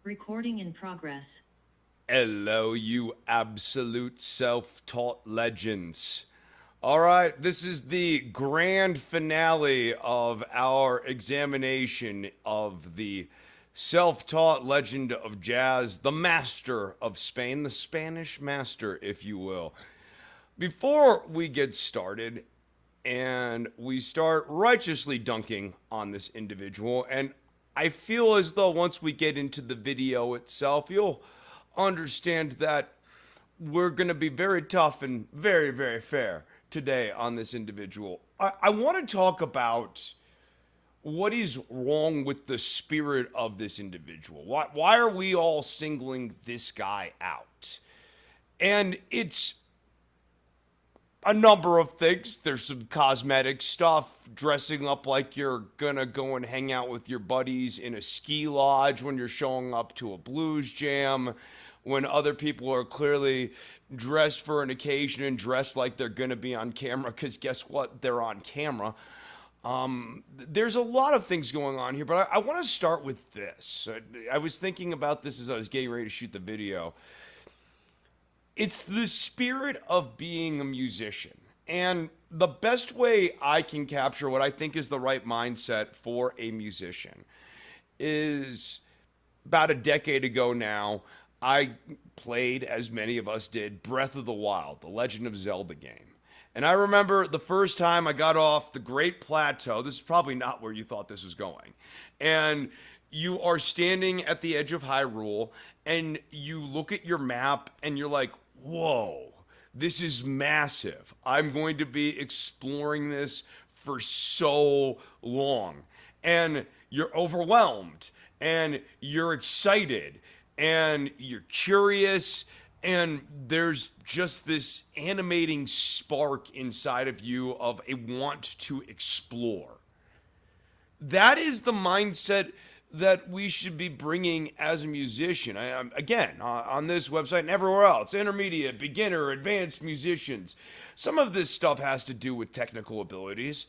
Recording in progress. Hello, you absolute self-taught legends. All right, this is the grand finale of our examination of the self-taught legend of jazz, the master of Spain, the Spanish master, if you will. Before we get started and we start righteously dunking on this individual, and I feel as though once we get into the video itself, you'll understand that we're going to be very tough and very, very fair today on this individual. I want to talk about what is wrong with the spirit of this individual. Why are we all singling this guy out? And it's a number of things. There's some cosmetic stuff, dressing up like you're gonna go and hang out with your buddies in a ski lodge when you're showing up to a blues jam, when other people are clearly dressed for an occasion and dressed like they're gonna be on camera, because guess what? They're on camera. There's a lot of things going on here, but I want to start with this. I was thinking about this as I was getting ready to shoot the video. It's the spirit of being a musician. And the best way I can capture what I think is the right mindset for a musician is about a decade ago now, I played, as many of us did, Breath of the Wild, the Legend of Zelda game. And I remember the first time I got off the Great Plateau. This is probably not where you thought this was going. And you are standing at the edge of Hyrule, and you look at your map, and you're like, whoa, this is massive. I'm going to be exploring this for so long. And you're overwhelmed, and you're excited, and you're curious, and there's just this animating spark inside of you of a want to explore. That is the mindset that we should be bringing as a musician. Again, on this website and everywhere else, intermediate, beginner, advanced musicians. Some of this stuff has to do with technical abilities,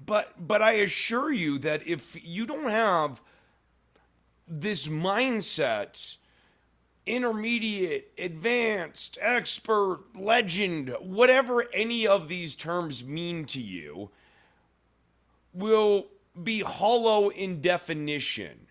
but I assure you that if you don't have this mindset, intermediate, advanced, expert, legend, whatever any of these terms mean to you, will be hollow in definition,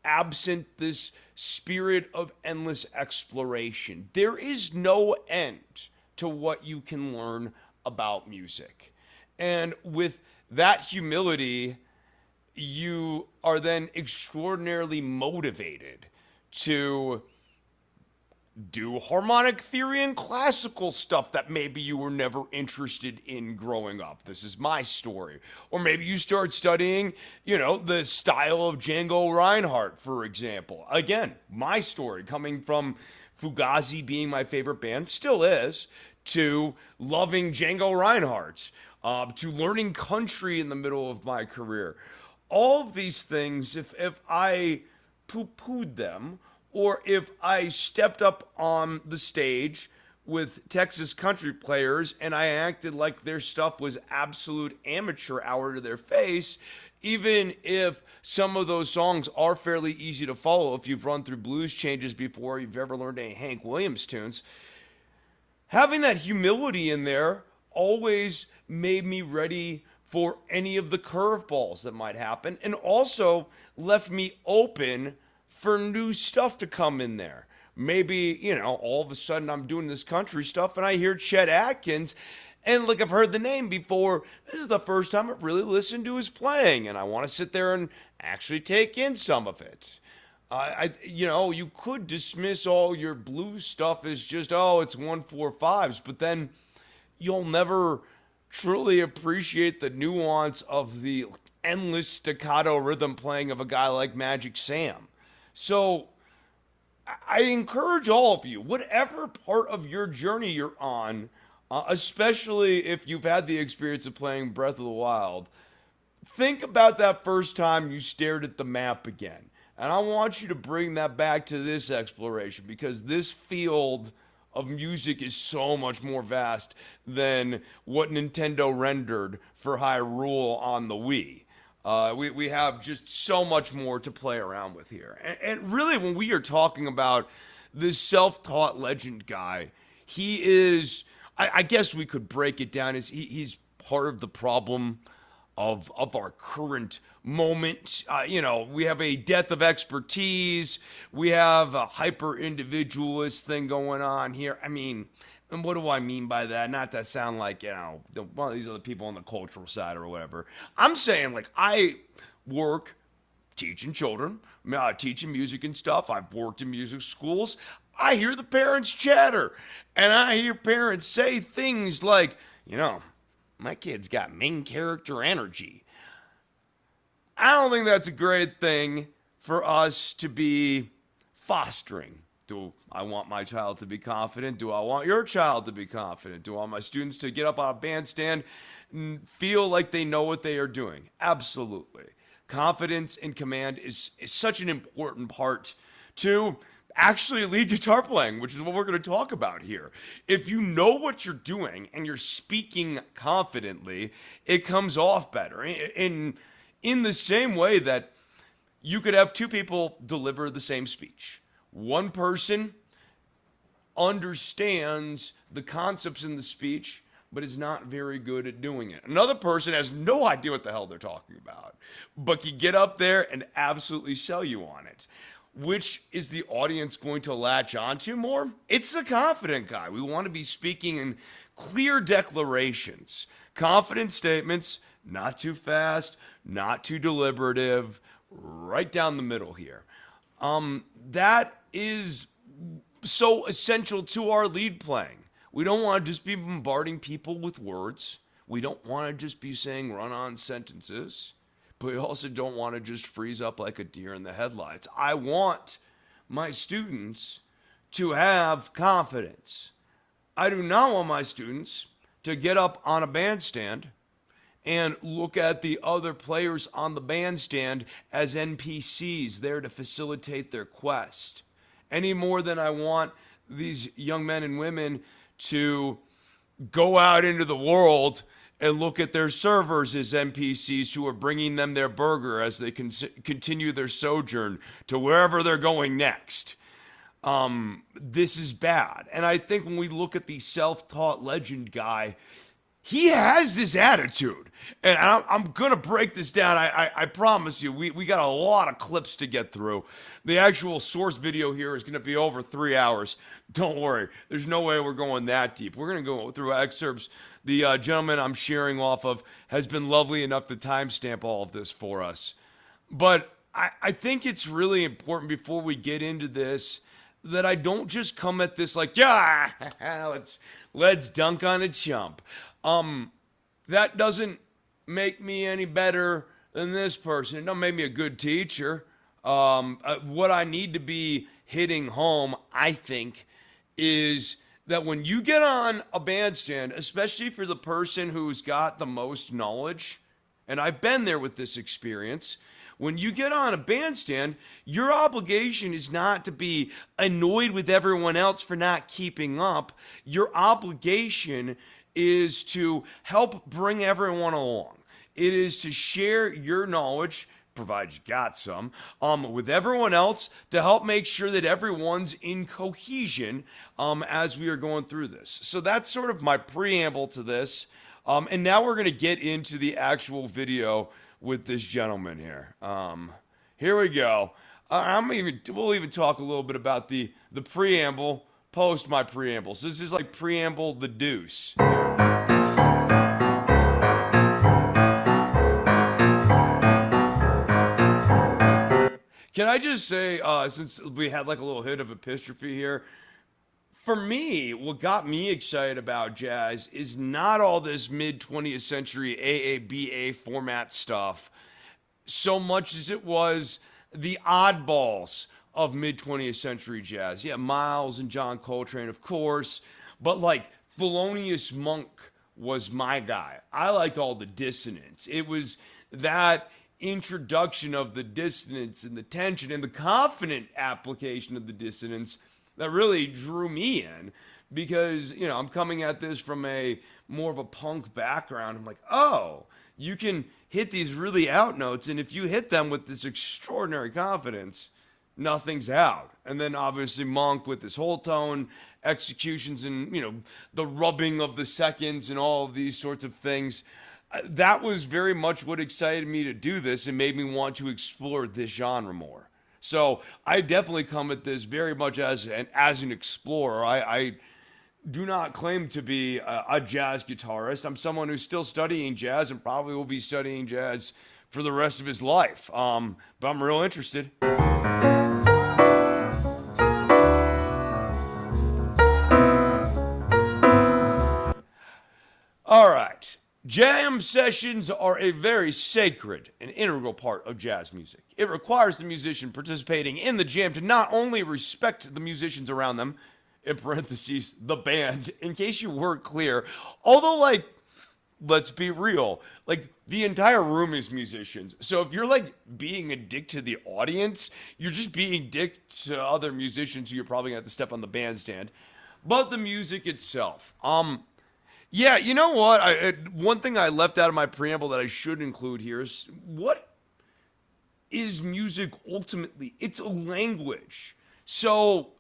absent this spirit of endless exploration. There is no end to what you can learn about music. And with that humility, you are then extraordinarily motivated to do harmonic theory and classical stuff that maybe you were never interested in growing up. This is my story. Or maybe you start studying, the style of Django Reinhardt, for example. Again, my story, coming from Fugazi being my favorite band, still is, to loving Django Reinhardt, to learning country in the middle of my career. All of these things, if I poo-pooed them, or if I stepped up on the stage with Texas country players and I acted like their stuff was absolute amateur hour to their face, even if some of those songs are fairly easy to follow if you've run through blues changes before, you've ever learned any Hank Williams tunes, having that humility in there always made me ready for any of the curveballs that might happen, and also left me open for new stuff to come in there. Maybe, all of a sudden I'm doing this country stuff and I hear Chet Atkins, and like I've heard the name before, this is the first time I've really listened to his playing, and I want to sit there and actually take in some of it. You could dismiss all your blues stuff as just, it's 1-4-5s, but then you'll never truly appreciate the nuance of the endless staccato rhythm playing of a guy like Magic Sam. So I encourage all of you, whatever part of your journey you're on, especially if you've had the experience of playing Breath of the Wild, think about that first time you stared at the map again. And I want you to bring that back to this exploration, because this field of music is so much more vast than what Nintendo rendered for Hyrule on the Wii. We have just so much more to play around with here. And really, when we are talking about this self-taught legend guy, he is, I guess we could break it down as he's part of the problem of our current moment. We have a death of expertise. We have a hyper individualist thing going on here. I mean, and what do I mean by that? Not to sound like, one of these other people on the cultural side or whatever. I'm saying, like, I work teaching children, teaching music and stuff. I've worked in music schools. I hear the parents chatter, and I hear parents say things like, my kid's got main character energy. I don't think that's a great thing for us to be fostering. Do I want my child to be confident? Do I want your child to be confident? Do I want my students to get up on a bandstand and feel like they know what they are doing? Absolutely. Confidence and command is such an important part to actually lead guitar playing, which is what we're going to talk about here. If you know what you're doing and you're speaking confidently, it comes off better. In the same way that you could have two people deliver the same speech. One person understands the concepts in the speech, but is not very good at doing it. Another person has no idea what the hell they're talking about, but can get up there and absolutely sell you on it. Which is the audience going to latch onto more? It's the confident guy. We want to be speaking in clear declarations, confident statements, not too fast, not too deliberative, right down the middle here. That is so essential to our lead playing. We don't want to just be bombarding people with words. We don't want to just be saying run-on sentences. But we also don't want to just freeze up like a deer in the headlights. I want my students to have confidence. I do not want my students to get up on a bandstand and look at the other players on the bandstand as NPCs there to facilitate their quest. Any more than I want these young men and women to go out into the world and look at their servers as NPCs who are bringing them their burger as they continue their sojourn to wherever they're going next. This is bad. And I think when we look at the self-taught legend guy, he has this attitude. And I'm going to break this down. I promise you, we got a lot of clips to get through. The actual source video here is going to be over 3 hours. Don't worry. There's no way we're going that deep. We're going to go through excerpts. The gentleman I'm sharing off of has been lovely enough to timestamp all of this for us. But I think it's really important before we get into this that I don't just come at this like, yeah, let's dunk on a chump. That doesn't make me any better than this person. It doesn't make me a good teacher. What I need to be hitting home, I think, is that when you get on a bandstand, especially for the person who's got the most knowledge, and I've been there with this experience, when you get on a bandstand, your obligation is not to be annoyed with everyone else for not keeping up. Your obligation is to help bring everyone along. It is to share your knowledge, provided you got some, with everyone else to help make sure that everyone's in cohesion as we are going through this. So that's sort of my preamble to this. And now we're going to get into the actual video with this gentleman here. Here we go. We'll even talk a little bit about the preamble post my preamble. So this is like preamble the deuce. Can I just say, since we had like a little hit of epistrophe here, for me, what got me excited about jazz is not all this mid-20th century AABA format stuff, so much as it was the oddballs of mid-20th century jazz. Yeah, Miles and John Coltrane, of course, but like Thelonious Monk was my guy. I liked all the dissonance. It was that introduction of the dissonance and the tension and the confident application of the dissonance that really drew me in because, I'm coming at this from a more of a punk background. I'm like, oh, you can hit these really out notes, and if you hit them with this extraordinary confidence, nothing's out. And then obviously Monk with his whole tone, executions, and the rubbing of the seconds and all of these sorts of things. That was very much what excited me to do this and made me want to explore this genre more. So I definitely come at this very much as an explorer. I do not claim to be a jazz guitarist. I'm someone who's still studying jazz and probably will be studying jazz for the rest of his life. But I'm real interested. All right. Jam sessions are a very sacred and integral part of jazz music. It requires the musician participating in the jam to not only respect the musicians around them, in parentheses, the band, in case you weren't clear, although, let's be real, the entire room is musicians. So if you're, being a dick to the audience, you're just being dick to other musicians who you're probably going to have to step on the bandstand. But the music itself, yeah, you know what? One thing I left out of my preamble that I should include here is what is music ultimately? It's a language. So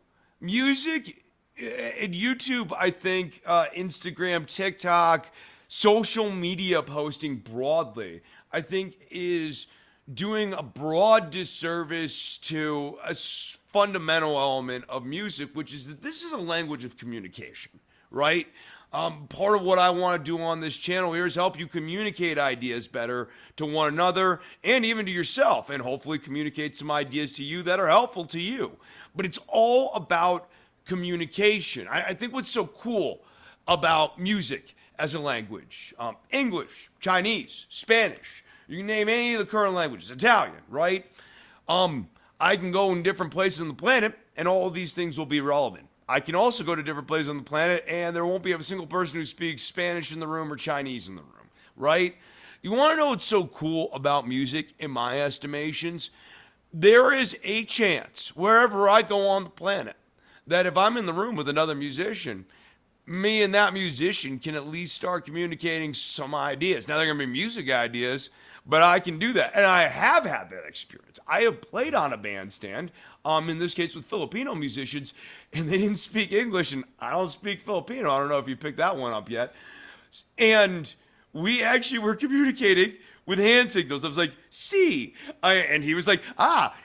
music, YouTube, I think, Instagram, TikTok, social media posting broadly, I think is doing a broad disservice to a fundamental element of music, which is that this is a language of communication, right? Part of what I want to do on this channel here is help you communicate ideas better to one another and even to yourself, and hopefully communicate some ideas to you that are helpful to you. But it's all about communication. I think what's so cool about music as a language, English, Chinese, Spanish, you can name any of the current languages, Italian, right? I can go in different places on the planet and all of these things will be relevant. I can also go to different places on the planet and there won't be a single person who speaks Spanish in the room or Chinese in the room, right? You want to know what's so cool about music, in my estimations? There is a chance, wherever I go on the planet, that if I'm in the room with another musician, me and that musician can at least start communicating some ideas. Now, they're going to be music ideas, but I can do that. And I have had that experience. I have played on a bandstand, in this case with Filipino musicians, and they didn't speak English, and I don't speak Filipino. I don't know if you picked that one up yet. And we actually were communicating with hand signals. I was like, see. And he was like,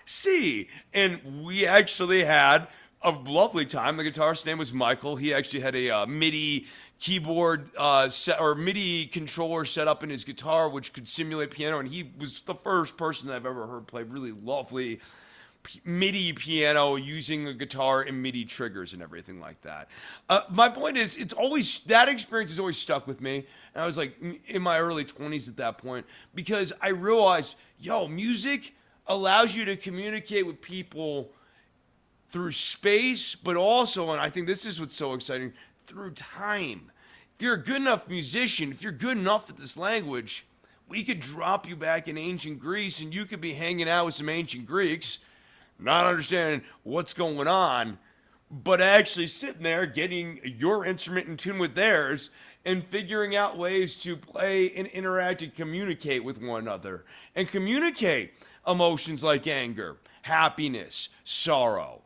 see. And we actually had a lovely time. The guitarist's name was Michael. He actually had a MIDI keyboard or MIDI controller set up in his guitar, which could simulate piano. And he was the first person that I've ever heard play really lovely MIDI piano using a guitar and MIDI triggers and everything like that. My point is, that experience has always stuck with me. And I was in my early 20s at that point, because I realized, music allows you to communicate with people through space, but also, and I think this is what's so exciting, through time. If you're a good enough musician, if you're good enough at this language, we could drop you back in ancient Greece and you could be hanging out with some ancient Greeks, not understanding what's going on, but actually sitting there getting your instrument in tune with theirs and figuring out ways to play and interact and communicate with one another and communicate emotions like anger, happiness, sorrow.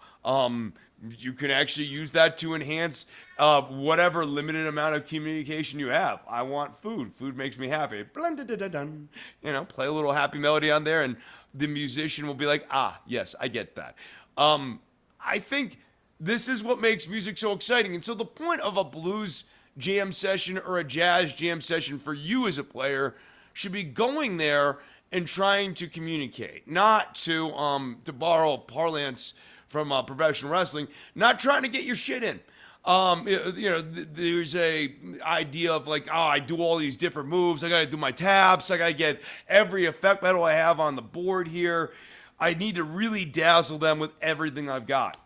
You can actually use that to enhance whatever limited amount of communication you have. I want food. Food makes me happy. Play a little happy melody on there, and the musician will be like, yes, I get that. I think this is what makes music so exciting. And so the point of a blues jam session or a jazz jam session for you as a player should be going there and trying to communicate, not to borrow parlance from professional wrestling, not trying to get your shit in. There's a idea of I do all these different moves. I got to do my taps. I got to get every effect pedal I have on the board here. I need to really dazzle them with everything I've got.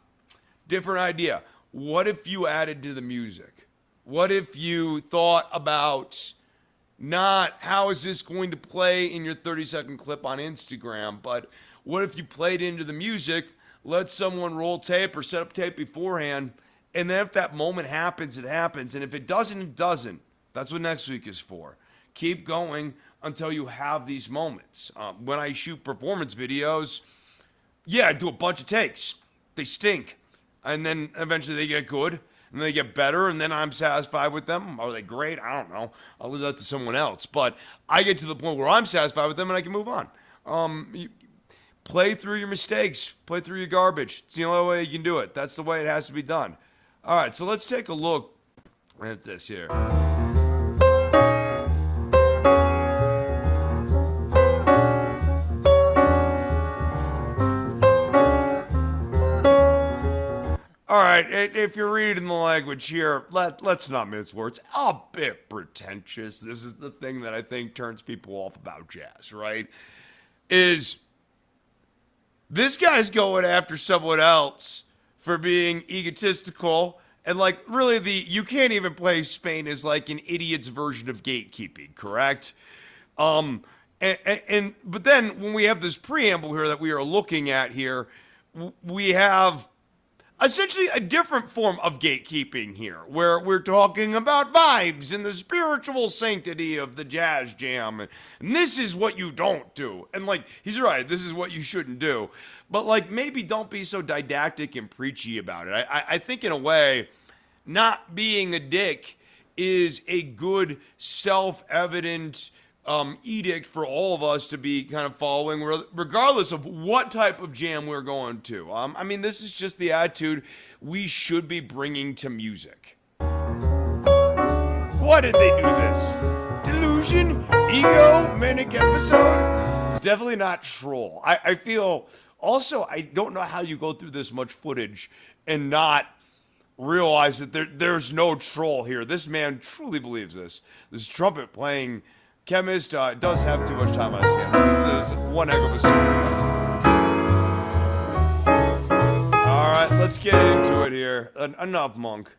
Different idea. What if you added to the music? What if you thought about not how is this going to play in your 30-second clip on Instagram, but what if you played into the music let someone roll tape or set up tape beforehand. And then if that moment happens, it happens. And if it doesn't, it doesn't. That's what next week is for. Keep going until you have these moments. When I shoot performance videos, yeah, I do a bunch of takes. They stink. And then eventually they get good. And they get better, and then I'm satisfied with them. Are they great? I don't know. I'll leave that to someone else. But I get to the point where I'm satisfied with them, and I can move on. Play through your mistakes. Play through your garbage. It's the only way you can do it. That's the way it has to be done. All right, so let's take a look at this here. All right, if you're reading the language here, let's not mince words. A bit pretentious. This is the thing that I think turns people off about jazz, right? Is this guy's going after someone else for being egotistical and like really you can't even play Spain as like an idiot's version of gatekeeping, correct? But then when we have this preamble here that we are looking at here, we have essentially a different form of gatekeeping here, where we're talking about vibes and the spiritual sanctity of the jazz jam. And this is what you don't do. And like, he's right, this is what you shouldn't do. But like, maybe don't be so didactic and preachy about it. I think in a way, not being a dick is a good self-evident edict for all of us to be kind of following, regardless of what type of jam we're going to. I mean, this is just the attitude we should be bringing to music. Why did they do this? Delusion? Ego? Manic episode? It's definitely not troll. I feel, also, I don't know how you go through this much footage and not realize that there's no troll here. This man truly believes this. This trumpet playing chemist does have too much time on his hands. This is one heck of a story. All right, let's get into it here. Enough, Monk.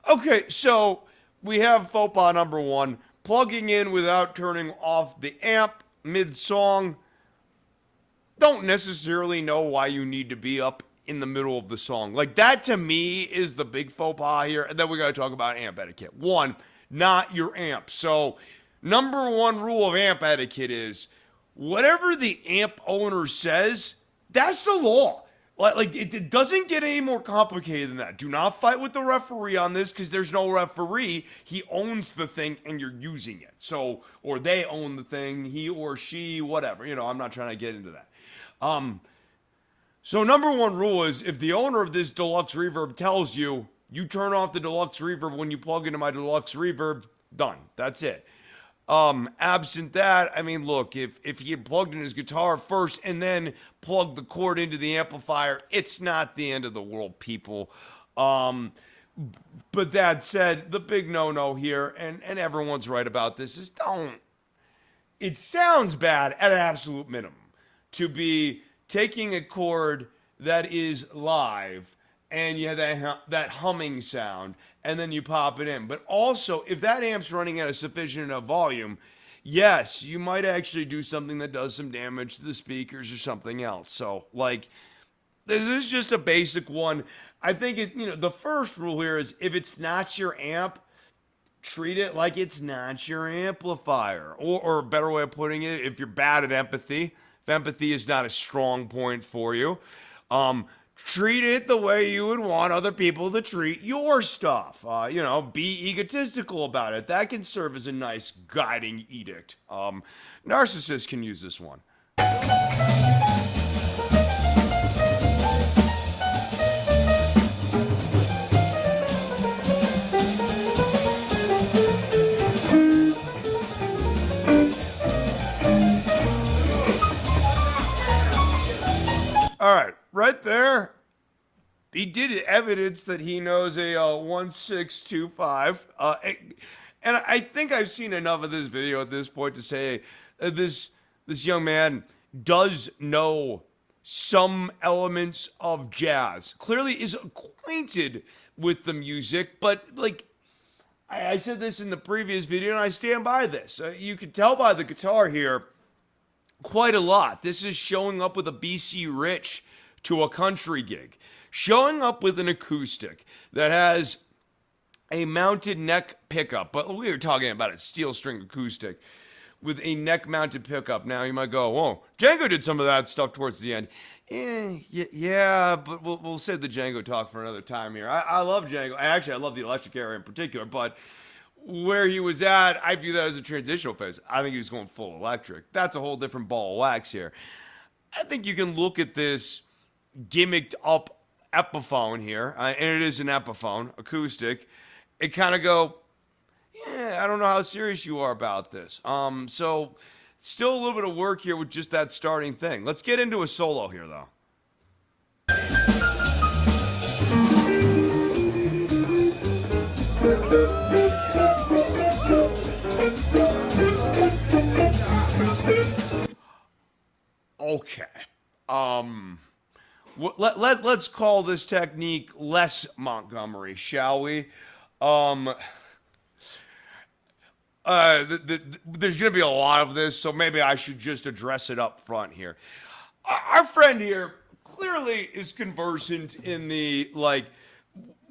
Okay, so we have faux pas number one. Plugging in without turning off the amp mid-song. Don't necessarily know why you need to be up in the middle of the song. Like, that to me is the big faux pas here. And then we got to talk about amp etiquette. One, not your amp. So, number one rule of amp etiquette is whatever the amp owner says, that's the law. Like it doesn't get any more complicated than that. Do not fight with the referee on this because there's no referee. He owns the thing and you're using it. So, or they own the thing, he or she, whatever. You know, I'm not trying to get into that. So number one rule is if the owner of this deluxe reverb tells you, you turn off the deluxe reverb when you plug into my deluxe reverb, done. That's it. Absent that, I mean, look, if he had plugged in his guitar first and then plugged the cord into the amplifier, it's not the end of the world, people. But that said, the big no-no here, and everyone's right about this, is don't. It sounds bad at an absolute minimum to be taking a chord that is live and you have that humming sound, and then you pop it in. But also, if that amp's running at a sufficient enough volume, yes, you might actually do something that does some damage to the speakers or something else. So, like, this is just a basic one. I think the first rule here is if it's not your amp, treat it like it's not your amplifier. Or a better way of putting it, if you're bad at empathy, if empathy is not a strong point for you, treat it the way you would want other people to treat your stuff. Be egotistical about it. That can serve as a nice guiding edict. Narcissists can use this one. All right, right there, he did evidence that he knows a 1625. And I think I've seen enough of this video at this point to say this young man does know some elements of jazz. Clearly is acquainted with the music, but like I said this in the previous video and I stand by this. You can tell by the guitar here quite a lot. This is showing up with a BC Rich to a country gig. Showing up with an acoustic that has a mounted neck pickup, but we were talking about a steel string acoustic with a neck mounted pickup. Now you might go, whoa, Django did some of that stuff towards the end. Yeah, but we'll save the Django talk for another time here. I love Django. I love the electric era in particular, but where he was at, I view that as a transitional phase. I think he was going full electric. That's a whole different ball of wax here. I think you can look at this gimmicked up Epiphone here, and it is an Epiphone, acoustic. It kind of go, yeah, I don't know how serious you are about this. So still a little bit of work here with just that starting thing. Let's get into a solo here, though. Okay. Let's call this technique less Montgomery, shall we? There's going to be a lot of this, so maybe I should just address it up front here. Our friend here clearly is conversant in the, like,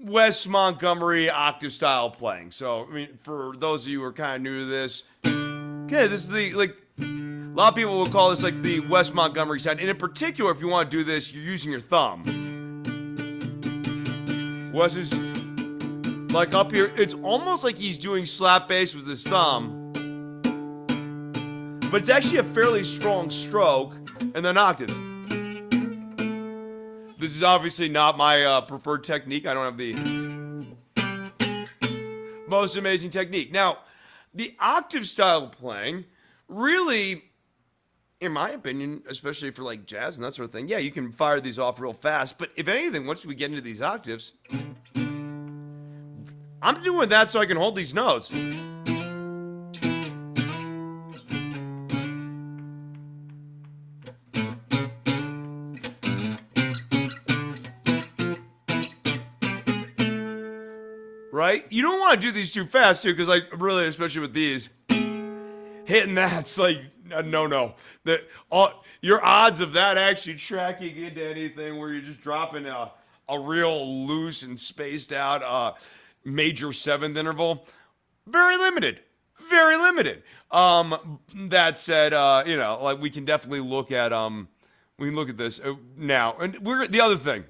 Wes Montgomery octave style playing. So, I mean, for those of you who are kind of new to this, okay, this is the, like, a lot of people will call this, like, the Wes Montgomery sound. And in particular, if you want to do this, you're using your thumb. Wes is... like up here, it's almost like he's doing slap bass with his thumb. But it's actually a fairly strong stroke and then octave. This is obviously not my preferred technique. I don't have the most amazing technique. Now, the octave style playing really, in my opinion, especially for like jazz and that sort of thing, yeah, you can fire these off real fast. But if anything, once we get into these octaves, I'm doing that so I can hold these notes. Right? You don't want to do these too fast, too, because, like, really, especially with these, hitting that's like a no-no. Your odds of that actually tracking into anything where you're just dropping a real loose and spaced out major seventh interval, very limited. Very limited. That said, like we can definitely look at this now. And the other thing,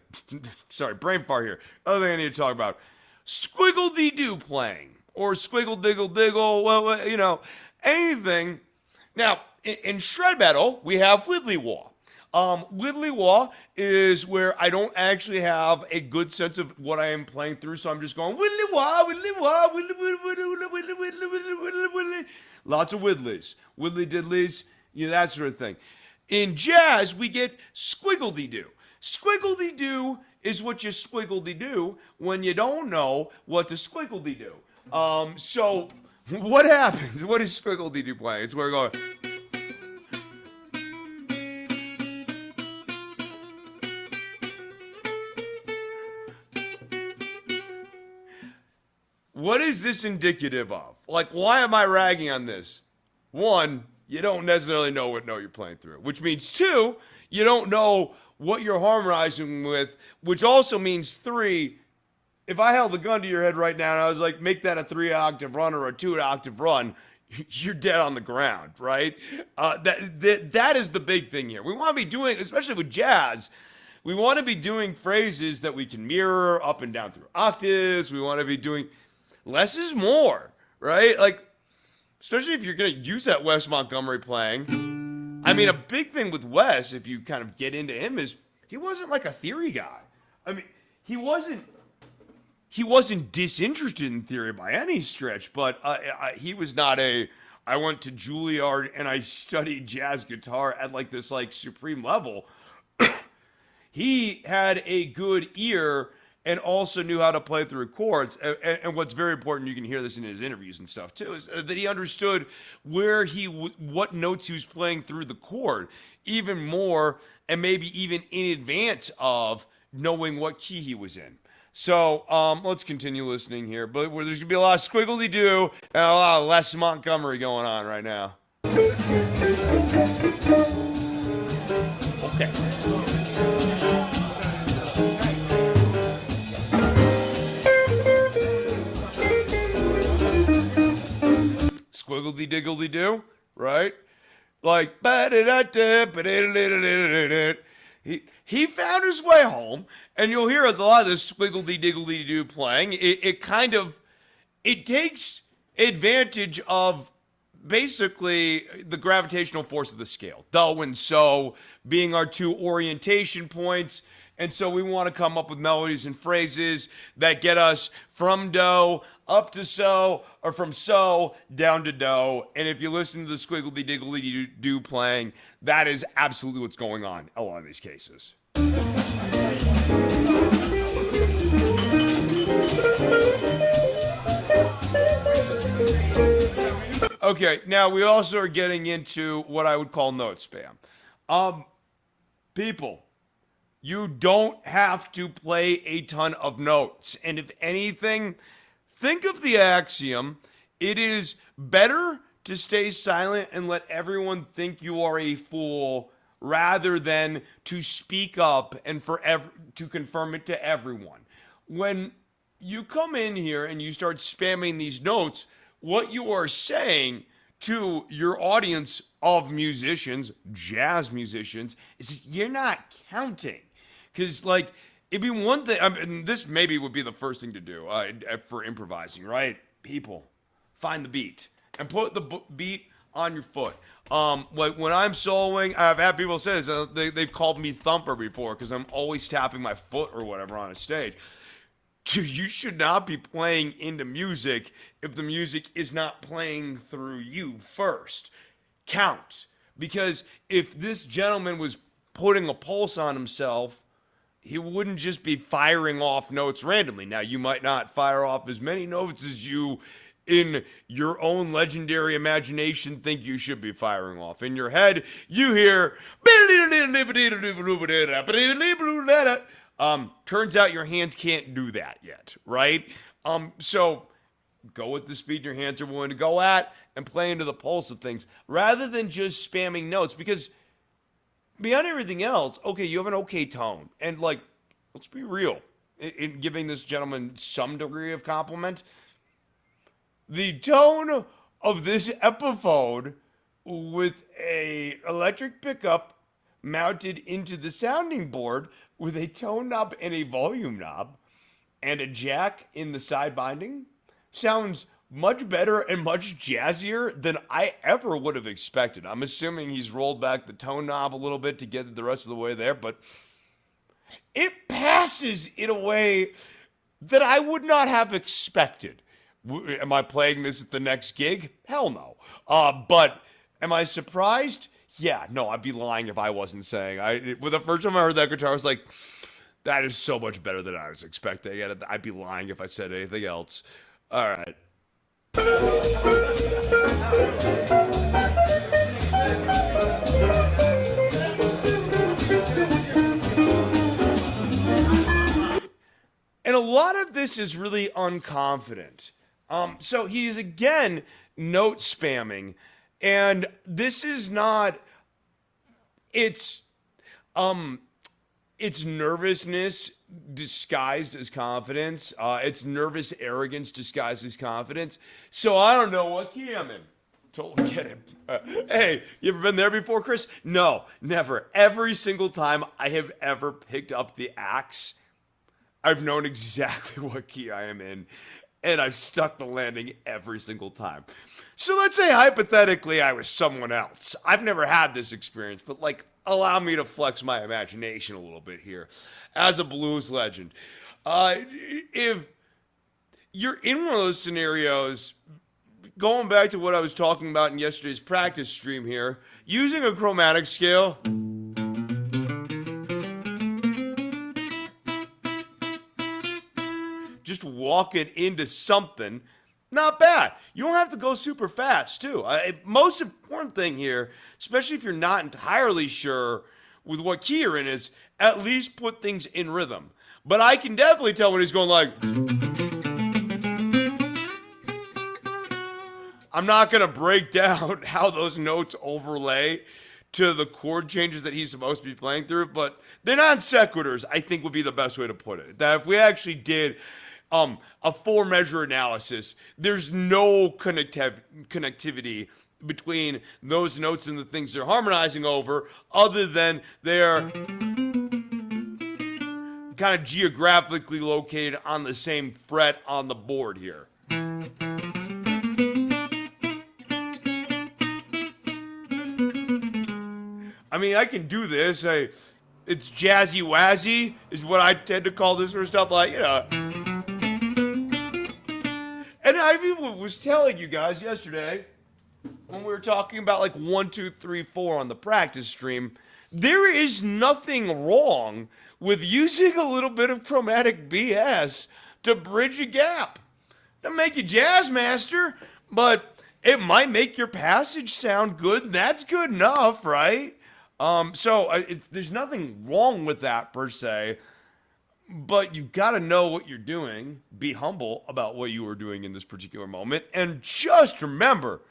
sorry, brain fart here. Other thing I need to talk about, squiggle-dee-doo playing or squiggle-diggle-diggle, well, anything. Now, in shred metal, we have widdly-wah. Widdly-wah is where I don't actually have a good sense of what I am playing through, so I'm just going widdly-wah, widdly-wah, widdly-widdly-widdly-widdly-widdly. Lots of widdlies, widdly-diddlies, that sort of thing. In jazz, we get squiggle-dee-doo. Squiggle-dee-doo is what you squiggle-dee-doo when you don't know what to squiggle-dee-doo. So what happens? What is squiggle-dee-doo playing? It's where we're going. What is this indicative of? Like, why am I ragging on this? One, you don't necessarily know what note you're playing through, which means two, you don't know what you're harmonizing with, which also means three, if I held the gun to your head right now and I was like, make that a 3-octave run or a 2-octave run, you're dead on the ground, right? That is the big thing here. We want to be doing, especially with jazz, we want to be doing phrases that we can mirror up and down through octaves. We want to be doing less is more, right? Like, especially if you're going to use that Wes Montgomery playing. I mean, a big thing with Wes, if you kind of get into him, is he wasn't like a theory guy. I mean, he wasn't disinterested in theory by any stretch, but he was not I went to Juilliard and I studied jazz guitar at like this like supreme level. He had a good ear and also knew how to play through chords. And what's very important, you can hear this in his interviews and stuff too, is that he understood what notes he was playing through the chord even more, and maybe even in advance of knowing what key he was in. So let's continue listening here. But there's going to be a lot of squiggly-doo and a lot of Les Montgomery going on right now. Okay. Squiggledy-diggledy-doo, right? Like, he found his way home, and you'll hear a lot of this squiggledy-diggledy-doo playing. It takes advantage of basically the gravitational force of the scale. Do and so being our two orientation points. And so we want to come up with melodies and phrases that get us from do up to so, or from so down to do. And if you listen to the squiggledy-diggledy-doo playing, that is absolutely what's going on in a lot of these cases. Okay, now we also are getting into what I would call note spam. People, you don't have to play a ton of notes. And if anything, think of the axiom, it is better to stay silent and let everyone think you are a fool rather than to speak up and to confirm it to everyone. When you come in here and you start spamming these notes, what you are saying to your audience of musicians, jazz musicians, is you're not counting. Because, like, it'd be one thing, and this maybe would be the first thing to do for improvising, right? People, find the beat and put the beat on your foot. Like, when I'm soloing, I've had people say this, they've called me thumper before because I'm always tapping my foot or whatever on a stage. Dude, you should not be playing into music if the music is not playing through you first. Count. Because if this gentleman was putting a pulse on himself, he wouldn't just be firing off notes randomly. Now, you might not fire off as many notes as you, in your own legendary imagination, think you should be firing off. In your head, you hear... turns out your hands can't do that yet, right? So go with the speed your hands are willing to go at and play into the pulse of things rather than just spamming notes, because beyond everything else, okay, you have an okay tone. And, like, let's be real. In giving this gentleman some degree of compliment, the tone of this Epiphone with a electric pickup mounted into the sounding board with a tone knob and a volume knob and a jack in the side binding sounds much better and much jazzier than I ever would have expected. I'm assuming he's rolled back the tone knob a little bit to get the rest of the way there, but it passes in a way that I would not have expected. Am I playing this at the next gig? Hell no. But am I surprised? Yeah, no, I'd be lying if I wasn't saying. With the first time I heard that guitar, I was like, that is so much better than I was expecting. I'd be lying if I said anything else. All right. And a lot of this is really unconfident. So he is, again, note spamming. And this is not, it's nervousness disguised as confidence. It's nervous arrogance disguised as confidence. So I don't know what key I'm in. Totally get it. Hey, you ever been there before, Chris? No, never. Every single time I have ever picked up the axe, I've known exactly what key I am in. And I've stuck the landing every single time. So let's say hypothetically I was someone else. I've never had this experience, but, like, allow me to flex my imagination a little bit here. As a blues legend, if you're in one of those scenarios, going back to what I was talking about in yesterday's practice stream here, using a chromatic scale... just walking into something, not bad. You don't have to go super fast, too. Most important thing here, especially if you're not entirely sure with what key you're in, is at least put things in rhythm. But I can definitely tell when he's going like... I'm not going to break down how those notes overlay to the chord changes that he's supposed to be playing through, but they're non sequiturs, I think would be the best way to put it. That if we actually did a 4-measure analysis, there's no connectivity between those notes and the things they're harmonizing over, other than they're kind of geographically located on the same fret on the board here. I mean, I can do this. It's jazzy wazzy is what I tend to call this sort of stuff, like, you know. And I even was telling you guys yesterday when we were talking about like 1, 2, 3, 4 on the practice stream, there is nothing wrong with using a little bit of chromatic BS to bridge a gap. Doesn't make you jazz master, but it might make your passage sound good. That's good enough, right? There's nothing wrong with that per se, but you've got to know what you're doing, be humble about what you are doing in this particular moment, and just remember,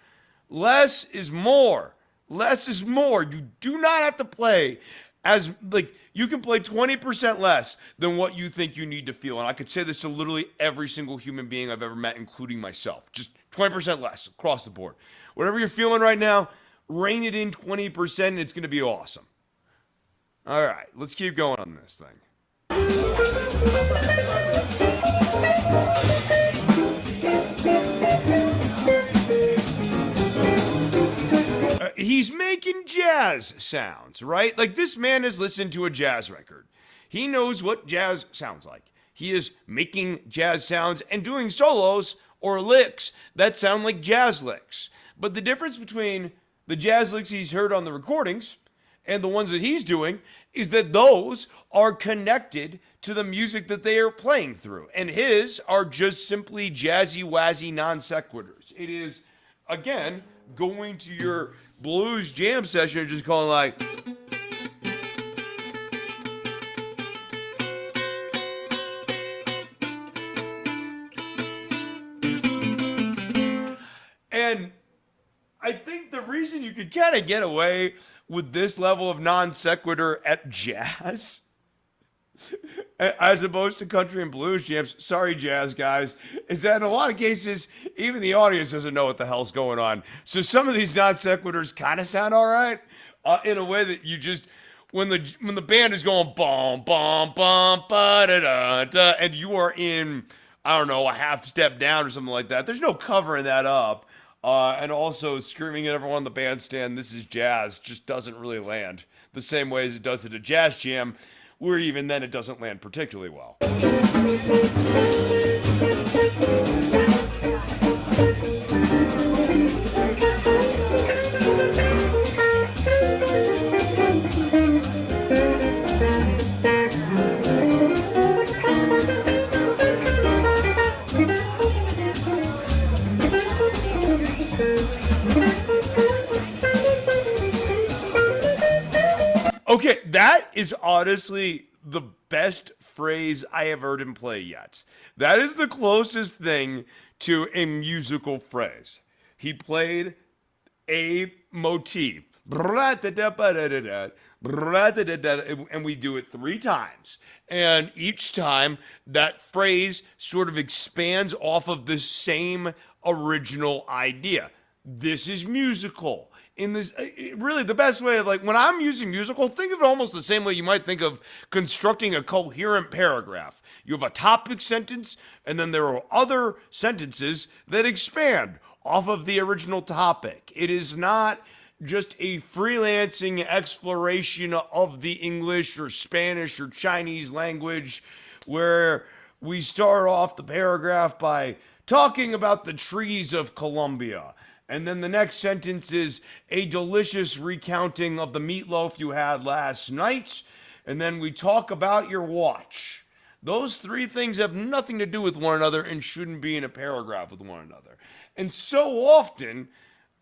less is more. Less is more. You do not have to play as, like, you can play 20% less than what you think you need to feel. And I could say this to literally every single human being I've ever met, including myself. Just 20% less across the board. Whatever you're feeling right now, rein it in 20% and it's going to be awesome. All right, let's keep going on this thing. He's making jazz sounds, right? Like, this man has listened to a jazz record. He knows what jazz sounds like. He is making jazz sounds and doing solos or licks that sound like jazz licks. But the difference between the jazz licks he's heard on the recordings and the ones that he's doing is that those are connected to the music that they are playing through. And his are just simply jazzy, wazzy non sequiturs. It is, again, going to your blues jam session and just calling like... And I think the reason you could kind of get away with this level of non sequitur at jazz, as opposed to country and blues jams, sorry jazz guys, is that in a lot of cases, even the audience doesn't know what the hell's going on. So some of these non sequiturs kind of sound all right, in a way that you just, when the band is going bum bum bum ba da da da, and you are in, I don't know, a half step down or something like that, there's no covering that up. And also screaming at everyone in the bandstand, this is jazz, just doesn't really land the same way as it does at a jazz jam, where even then it doesn't land particularly well. Okay, that is honestly the best phrase I have heard him play yet. That is the closest thing to a musical phrase. He played a motif. And we do it 3 times. And each time, that phrase sort of expands off of the same original idea. This is musical. In this, really the best way of, like, when I'm using musical, think of it almost the same way you might think of constructing a coherent paragraph. You have a topic sentence, and then there are other sentences that expand off of the original topic. It is not just a freelancing exploration of the English or Spanish or Chinese language where we start off the paragraph by talking about the trees of Colombia. And then the next sentence is a delicious recounting of the meatloaf you had last night. And then we talk about your watch. Those three things have nothing to do with one another and shouldn't be in a paragraph with one another. And so often,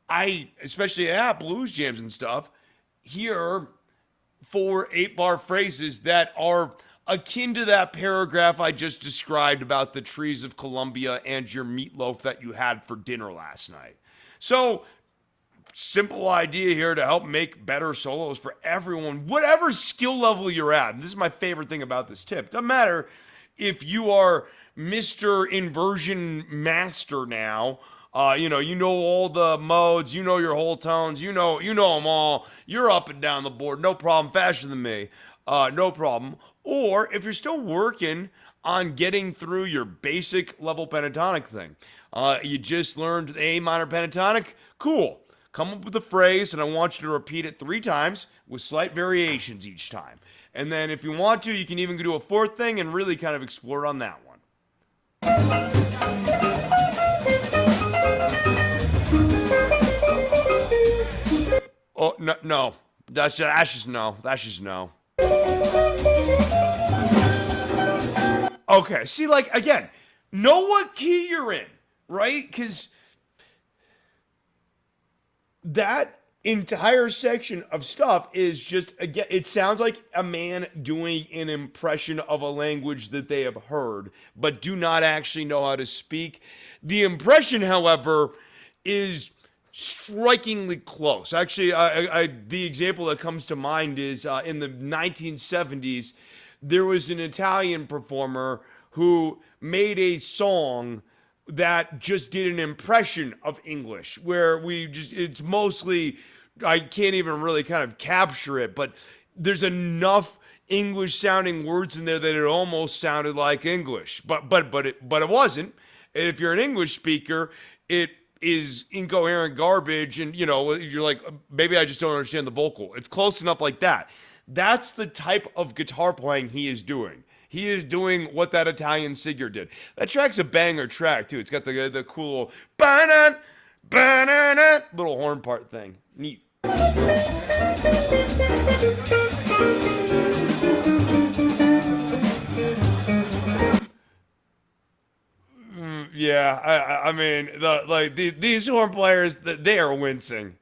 especially at blues jams and stuff, hear 4 8-bar phrases that are akin to that paragraph I just described about the trees of Colombia and your meatloaf that you had for dinner last night. So, simple idea here to help make better solos for everyone, whatever skill level you're at. And this is my favorite thing about this tip. Doesn't matter if you are Mr. Inversion Master now. You know all the modes, you know your whole tones, you know them all. You're up and down the board, no problem, faster than me, no problem. Or if you're still working on getting through your basic level pentatonic thing, you just learned the A minor pentatonic, cool. Come up with a phrase, and I want you to repeat it 3 times with slight variations each time. And then if you want to, you can even do a 4th thing and really kind of explore on that one. Oh, no. That's just no. That's just no. Okay, see, like, again, know what key you're in, right? Because that entire section of stuff is just, again, it sounds like a man doing an impression of a language that they have heard, but do not actually know how to speak. The impression, however, is strikingly close. Actually, the example that comes to mind is in the 1970s, there was an Italian performer who made a song that just did an impression of English, where it's mostly, I can't even really kind of capture it, but there's enough English sounding words in there that it almost sounded like English, but it wasn't. If you're an English speaker, it is incoherent garbage, and you're like, maybe I just don't understand the vocal. It's close enough like that. That's the type of guitar playing he is doing. He is doing what that Italian singer did. That track's a banger track too. It's got the cool ba-na, ba-na-na, little horn part thing. Neat. Yeah, I mean, these horn players, they are wincing.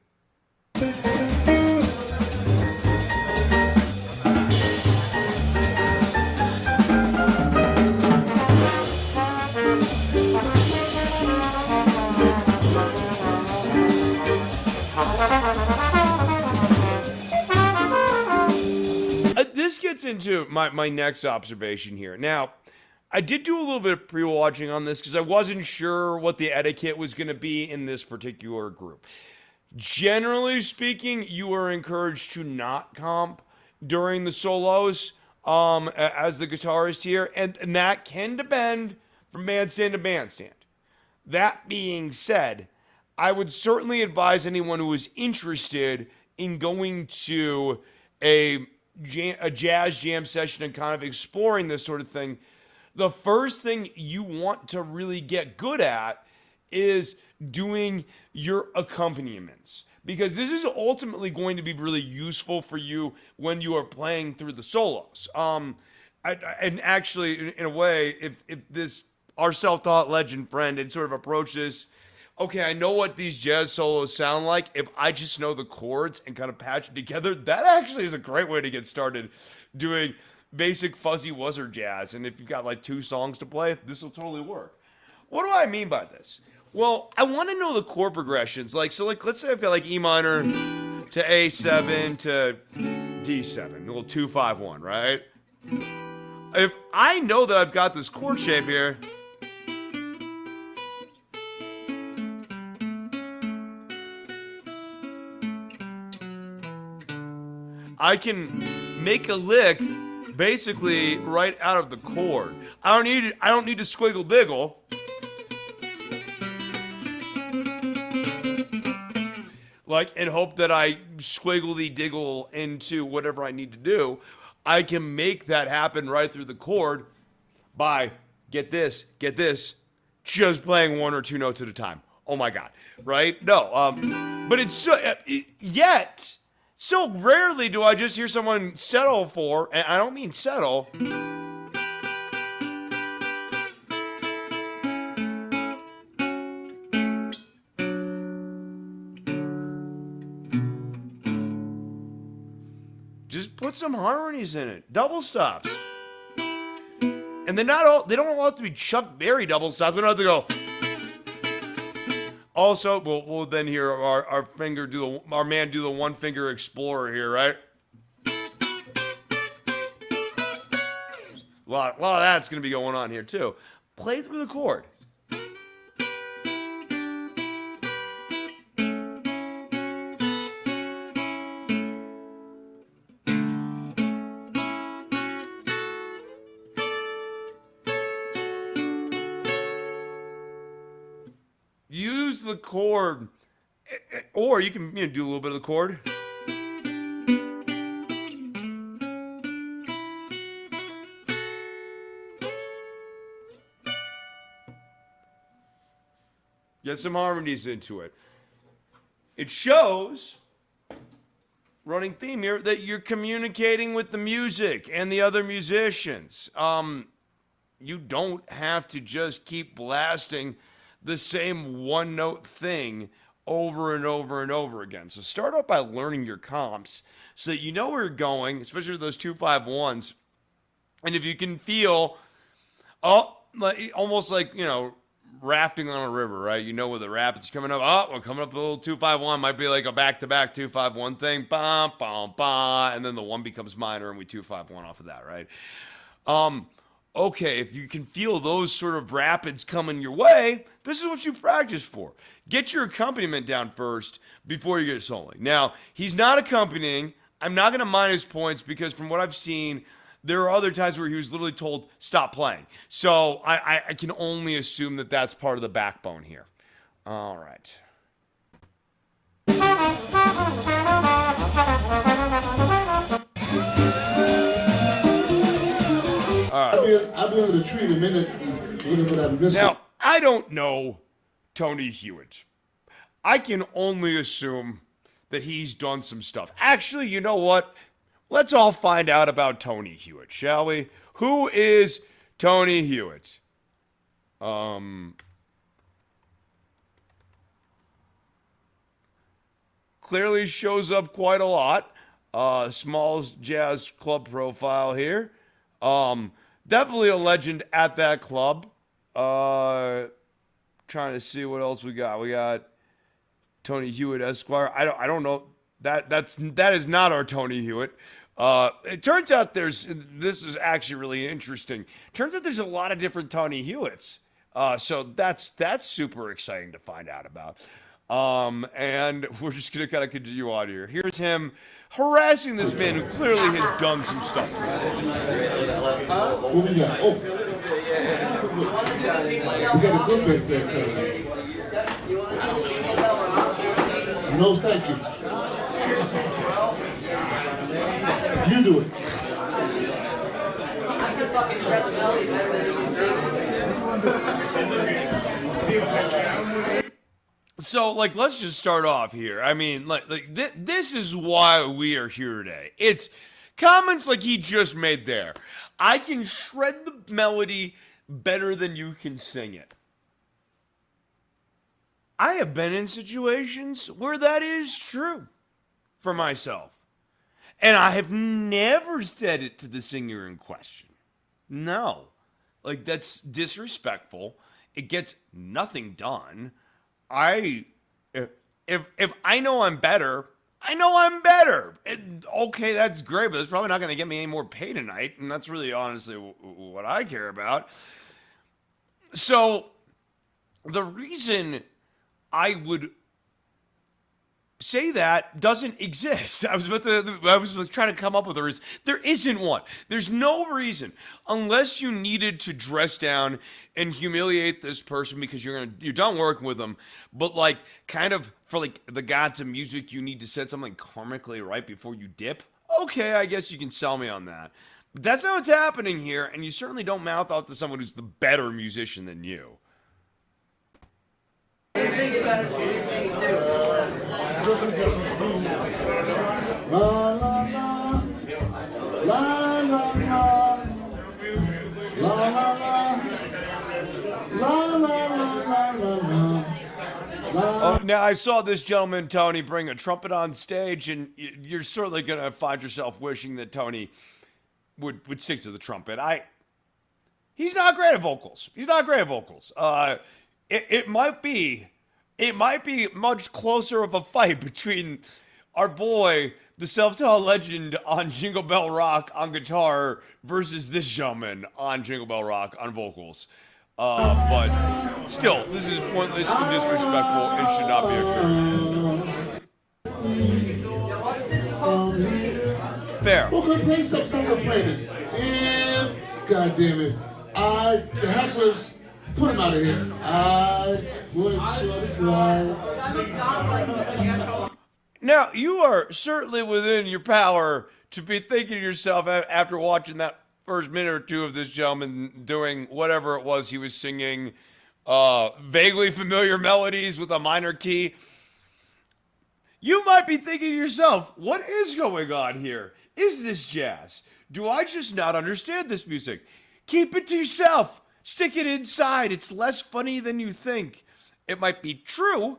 This gets into my next observation here. Now, I did do a little bit of pre-watching on this because I wasn't sure what the etiquette was going to be in this particular group. Generally speaking, you are encouraged to not comp during the solos as the guitarist here, and that can depend from bandstand to bandstand. That being said, I would certainly advise anyone who is interested in going to a jazz jam session and kind of exploring this sort of thing, the first thing you want to really get good at is doing your accompaniments, because this is ultimately going to be really useful for you when you are playing through the solos. And actually, in a way, if this, our self-taught legend friend had sort of approached this, okay, I know what these jazz solos sound like. If I just know the chords and kind of patch it together, that actually is a great way to get started doing basic fuzzy wuzzer jazz. And if you've got like 2 songs to play, this will totally work. What do I mean by this? Well, I want to know the chord progressions. Let's say I've got like E minor to A7 to D7, a little 2-5-1, right? If I know that I've got this chord shape here, I can make a lick basically right out of the chord. I don't need to squiggle diggle. And hope that I squiggly diggle into whatever I need to do. I can make that happen right through the chord by, get this, just playing 1 or 2 notes at a time. Oh my God, right? No, but it's so rarely do I just hear someone settle for, and I don't mean settle, put some harmonies in it. Double stops. And they're not all, they don't all have to be Chuck Berry double stops. We don't have to go. Also, we'll then hear our man do the one finger explorer here, right? A lot of that's going to be going on here too. Play through the chord. Use the chord, or you can do a little bit of the chord. Get some harmonies into it. It shows, running theme here, that you're communicating with the music and the other musicians. You don't have to just keep blasting the same one-note thing over and over and over again. So start out by learning your comps so that you know where you're going, especially with those 2-5-1s. And if you can feel, almost like, rafting on a river, right? You know where the rapids coming up. We're coming up a little 2-5-1. Might be like a back-to-back 2-5-1 thing. Bam, bam, bam. And then the one becomes minor and we 2-5-1 off of that, right? Okay, if you can feel those sort of rapids coming your way, this is what you practice for. Get your accompaniment down first before you get soloing. Now, he's not accompanying. I'm not going to minus points because from what I've seen, there are other times where he was literally told, stop playing. So I can only assume that that's part of the backbone here. All right. I'll be under the tree in a minute looking for that missile. Now, I don't know Tony Hewitt. I can only assume that he's done some stuff. Actually, you know what? Let's all find out about Tony Hewitt, shall we? Who is Tony Hewitt? Clearly shows up quite a lot. Smalls Jazz Club profile here. Definitely a legend at that club. Trying to see what else we got. We got Tony Hewitt Esquire. I don't know. That is not our Tony Hewitt. It turns out this is actually really interesting. Turns out there's a lot of different Tony Hewitts. So that's super exciting to find out about. And we're just going to kind of continue on here. Here's him harassing this man who clearly has done some stuff. What we got? Oh. We got a good bit there. No, thank you. You do it. I can fucking shred the melody better than you can sing. So, let's just start off here. I mean, this is why we are here today. It's comments like he just made there. I can shred the melody better than you can sing it. I have been in situations where that is true for myself. And I have never said it to the singer in question. No. That's disrespectful. It gets nothing done. If I know I'm better, I know I'm better. Okay, that's great, but that's probably not going to get me any more pay tonight, and that's really honestly what I care about. So, the reason I would say that doesn't exist. I was trying to come up with there isn't one. There's no reason unless you needed to dress down and humiliate this person because you're done working with them. But kind of for the gods of music, you need to set something karmically right before you dip. Okay, I guess you can sell me on that. But that's not what's happening here, and you certainly don't mouth out to someone who's the better musician than you. Think about it, you can sing it too. La la la, la la la, la la la, la la la la la la. Now, I saw this gentleman, Tony, bring a trumpet on stage, and you're certainly going to find yourself wishing that Tony would stick to the trumpet. He's not great at vocals. He's not great at vocals. It might be much closer of a fight between our boy, the self-taught legend on Jingle Bell Rock on guitar, versus this gentleman on Jingle Bell Rock on vocals. But still, this is pointless and disrespectful and should not be occurring. What's this supposed to be? Fair. Who could play something we're playing? And, God damn it, the hecklers, put him out of here. I would sort of cry. I'm a god like this. Now, you are certainly within your power to be thinking to yourself after watching that first minute or two of this gentleman doing whatever it was he was singing, vaguely familiar melodies with a minor key. You might be thinking to yourself, what is going on here? Is this jazz? Do I just not understand this music? Keep it to yourself. Stick it inside. It's less funny than you think. It might be true,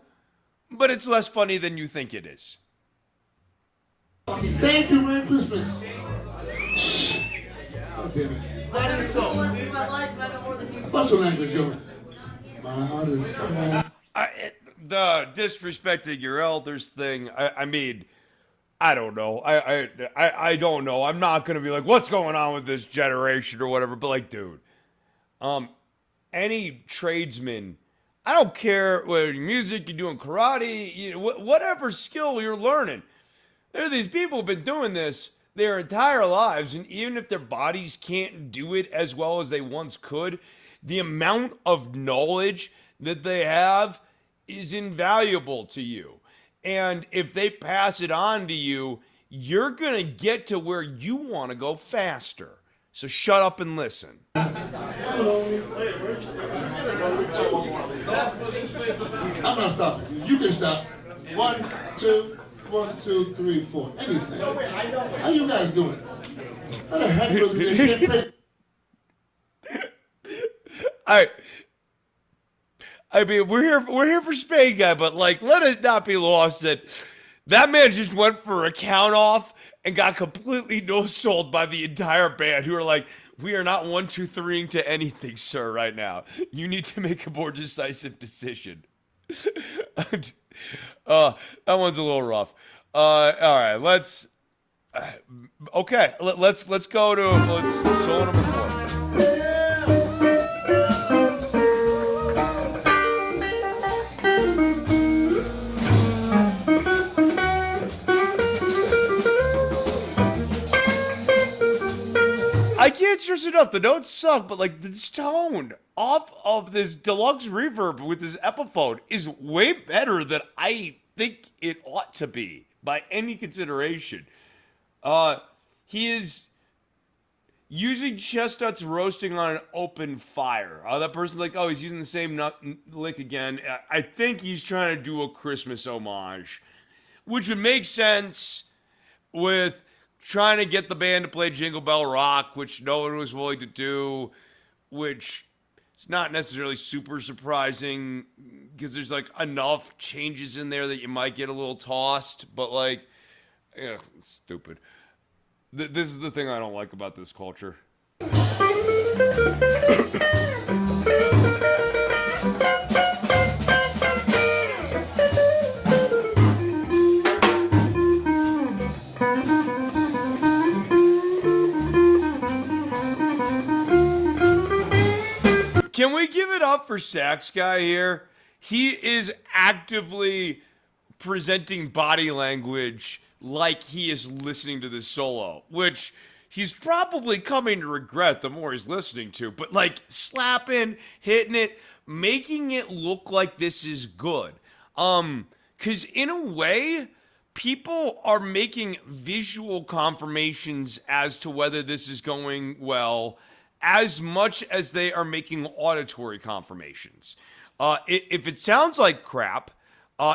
but it's less funny than you think it is. Thank you, Merry Christmas. Shh. God damn it. Why did it so? My life, I know more than you. What's your language, Joey? My heart is sad. The disrespecting your elders thing, I mean, I don't know. I don't know. I'm not going to be like, what's going on with this generation or whatever, but like, dude, any tradesman, I don't care whether you're music, you're doing karate, whatever skill you're learning. There are these people who've been doing this their entire lives, and even if their bodies can't do it as well as they once could, the amount of knowledge that they have is invaluable to you. And if they pass it on to you, you're going to get to where you want to go faster. So shut up and listen. I'm not stopping. You can stop. 1, 2, 1, 2, 3, 4. Anything. How you guys doing? How the heck was it? I mean, we're here for Spain Guy, but like, let it not be lost that man just went for a count off and got completely no-sold by the entire band, who are like, we are not 1, 2, 3ing to anything, sir, right now. You need to make a more decisive decision. That one's a little rough. All right, let's go to solo number 4. I can't stress enough, the notes suck, but like this tone off of this deluxe reverb with this Epiphone is way better than I think it ought to be by any consideration. He is using chestnuts roasting on an open fire. That person's like, oh, he's using the same lick again. I think he's trying to do a Christmas homage, which would make sense with trying to get the band to play Jingle Bell Rock, which no one was willing to do, which is not necessarily super surprising because there's like enough changes in there that you might get a little tossed, but like, yeah, it's stupid. This is the thing I don't like about this culture. Can we give it up for Sax Guy here? He is actively presenting body language like he is listening to this solo, which he's probably coming to regret the more he's listening to, but like slapping, hitting it, making it look like this is good. Because in a way, people are making visual confirmations as to whether this is going well as much as they are making auditory confirmations. If it sounds like crap,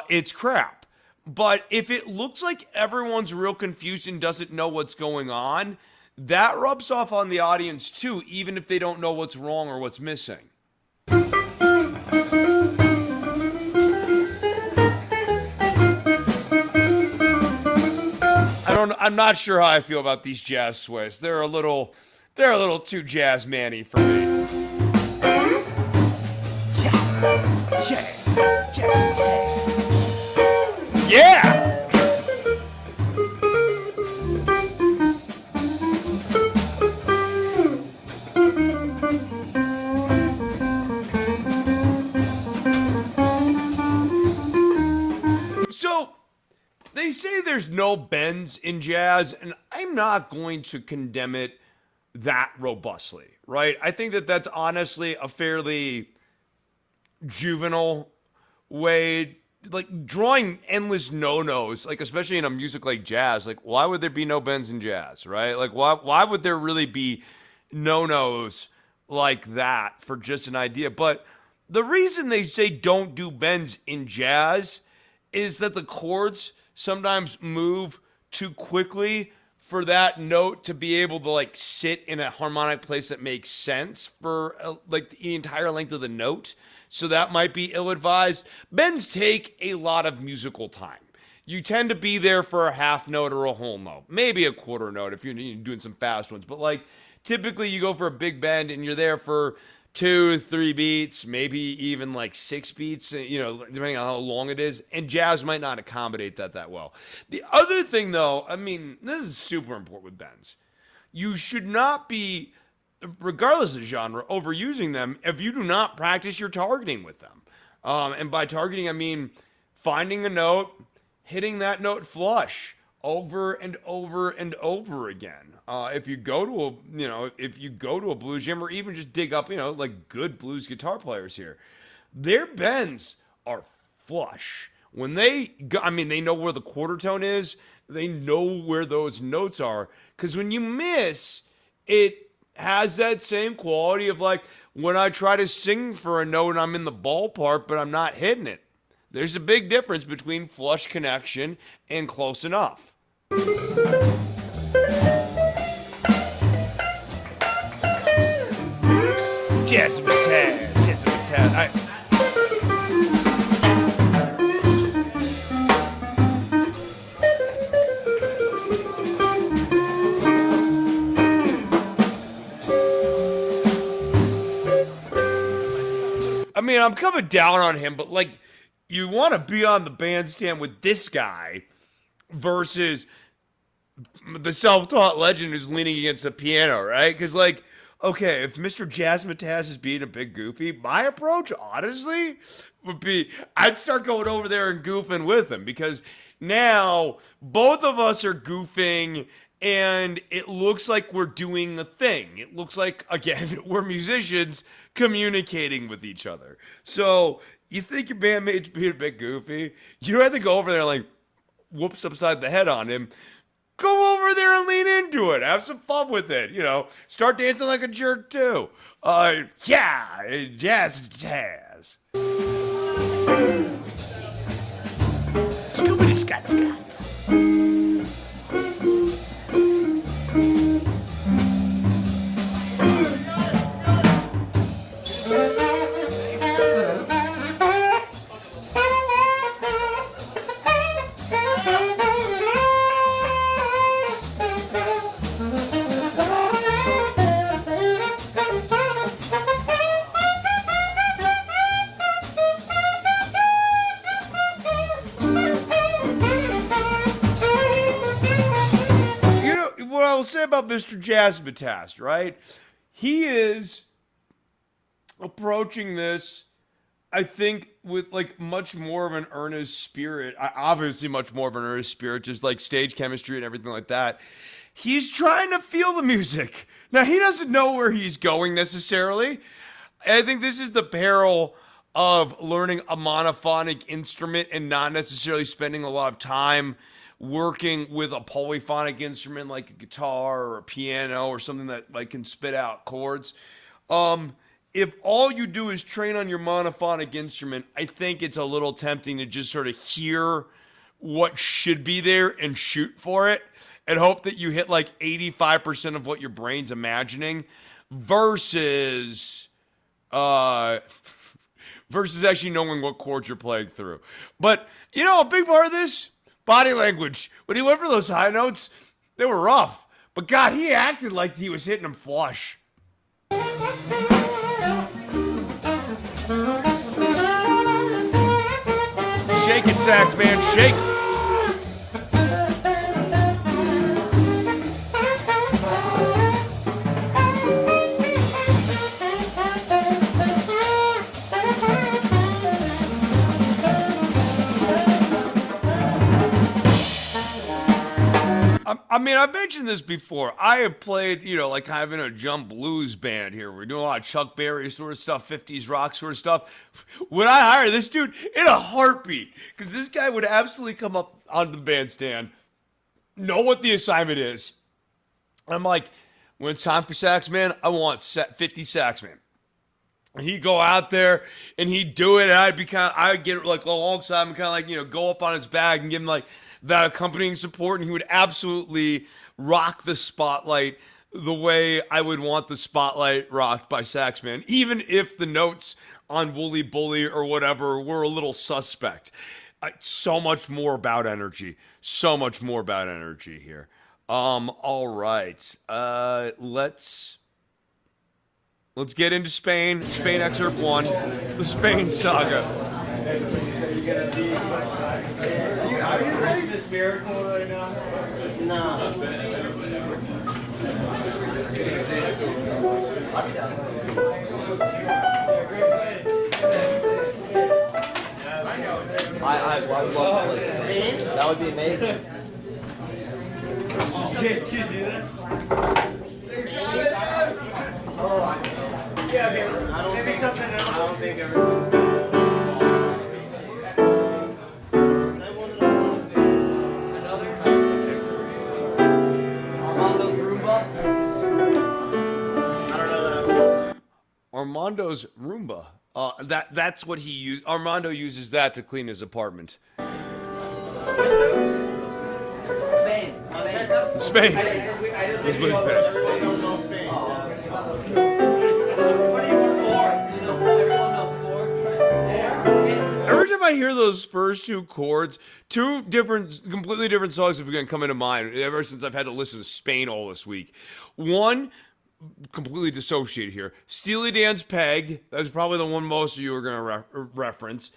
it's crap. But if it looks like everyone's real confused and doesn't know what's going on, that rubs off on the audience too, even if they don't know what's wrong or what's missing. I'm not sure how I feel about these jazz Swiss. They're a little too jazz manny for me. Yeah. So, they say there's no bends in jazz, and I'm not going to condemn it that robustly, right? I think that that's honestly a fairly juvenile way, like drawing endless no-nos, like especially in a music like jazz. Like, why would there be no bends in jazz, right? Like, why would there really be no-nos like that for just an idea? But the reason they say don't do bends in jazz is that the chords sometimes move too quickly for that note to be able to like sit in a harmonic place that makes sense for like the entire length of the note. So that might be ill-advised. Bends take a lot of musical time. You tend to be there for a half note or a whole note, maybe a quarter note if you're doing some fast ones. But like typically you go for a big bend and you're there for 2-3 beats, maybe even like 6 beats, depending on how long it is. And jazz might not accommodate that well. The other thing though, I mean, this is super important with bends. You should not be, regardless of genre, overusing them if you do not practice your targeting with them. And by targeting, I mean finding a note, hitting that note flush over and over and over again. If you go to a blues jam or even just dig up, like good blues guitar players here, their bends are flush. When they know where the quarter tone is. They know where those notes are. Because when you miss, it has that same quality of like when I try to sing for a note, I'm in the ballpark, but I'm not hitting it. There's a big difference between flush connection and close enough. Jazz. I mean, I'm coming down on him, but like, you want to be on the bandstand with this guy versus the self-taught legend who's leaning against the piano, right? Because like, okay, if Mr. Jazzmatazz is being a bit goofy, my approach, honestly, would be I'd start going over there and goofing with him because now both of us are goofing and it looks like we're doing a thing. It looks like, again, we're musicians communicating with each other. So you think your bandmate's being a bit goofy, you don't have to go over there and like whoops upside the head on him. Go over there and lean into it. Have some fun with it. Start dancing like a jerk too. Jazz. Scoobity Scott. I'll say about Mr. Jazzmatazz, right? He is approaching this, I think, with like much more of an earnest spirit. Obviously, much more of an earnest spirit, just like stage chemistry and everything like that. He's trying to feel the music. Now, he doesn't know where he's going necessarily. I think this is the peril of learning a monophonic instrument and not necessarily spending a lot of time working with a polyphonic instrument like a guitar or a piano or something that like can spit out chords. If all you do is train on your monophonic instrument, I think it's a little tempting to just sort of hear what should be there and shoot for it and hope that you hit like 85% of what your brain's imagining versus actually knowing what chords you're playing through. But, a big part of this, body language. When he went for those high notes, They were rough. But God, he acted like he was hitting them flush. Shake it, sax man, shake. I mean, I've mentioned this before. I have played, like kind of in a jump blues band here. We're doing a lot of Chuck Berry sort of stuff, 50s rock sort of stuff. When I hired this dude, in a heartbeat, because this guy would absolutely come up onto the bandstand, know what the assignment is. I'm like, when it's time for sax man, I want 50 sax man. And he'd go out there and he'd do it, and I'd get like alongside him, kind of like, go up on his back and give him like that accompanying support, and he would absolutely rock the spotlight the way I would want the spotlight rocked by Saxman, even if the notes on Wooly Bully or whatever were a little suspect. So much more about energy. So much more about energy here. All right. Let's get into Spain. Spain Excerpt 1. The Spain Saga. Are you Christmas miracle right now? No. I would love to play. That would be amazing. Did you do that? Yeah, maybe something else. I don't think everyone. Armando's Roomba. That's what he used. Armando uses that to clean his apartment. Spain. Let's put Everyone knows Spain. Every time I hear those first two chords, two completely different songs have been coming to mind ever since I've had to listen to Spain all this week. One, completely dissociated here. Steely Dan's Peg. That's probably the one most of you are going to reference.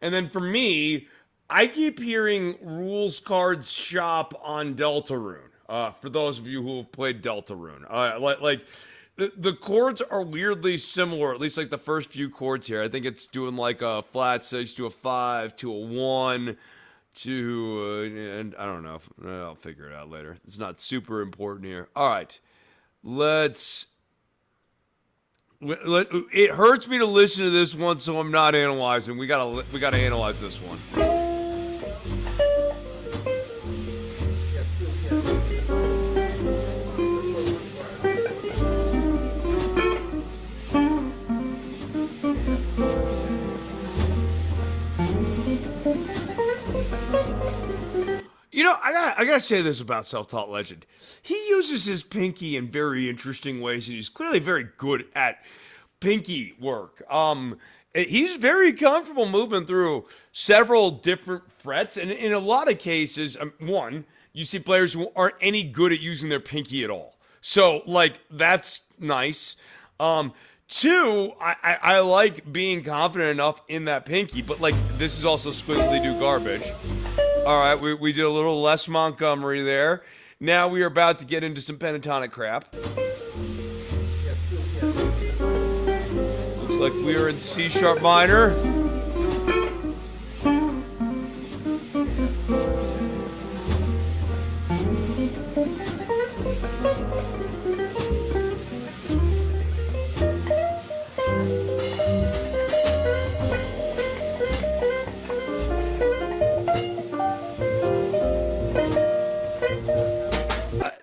And then for me, I keep hearing Rules Cards Shop on Deltarune. For those of you who have played Deltarune. The chords are weirdly similar, at least like the first few chords here. I think it's doing like a flat 6 to a 5 to a 1 to, and I don't know. I'll figure it out later. It's not super important here. All right. It hurts me to listen to this one, so I'm not analyzing. We gotta analyze this one. I gotta say this about Self-Taught Legend. He uses his pinky in very interesting ways, and he's clearly very good at pinky work. He's very comfortable moving through several different frets, and in a lot of cases, one, you see players who aren't any good at using their pinky at all. So, that's nice. Two, I like being confident enough in that pinky, but this is also squiggly do garbage. All right, we did a little Les Montgomery there. Now we are about to get into some pentatonic crap. Looks like we are in C sharp minor.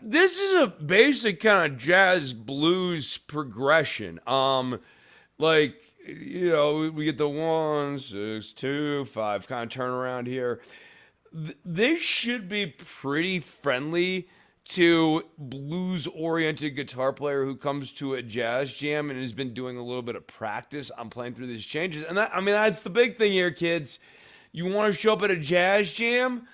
This is a basic kind of jazz blues progression. We get the 1, 6, 2, 5 kind of turnaround here. This should be pretty friendly to blues-oriented guitar player who comes to a jazz jam and has been doing a little bit of practice on playing through these changes. And that's the big thing here, kids. You want to show up at a jazz jam?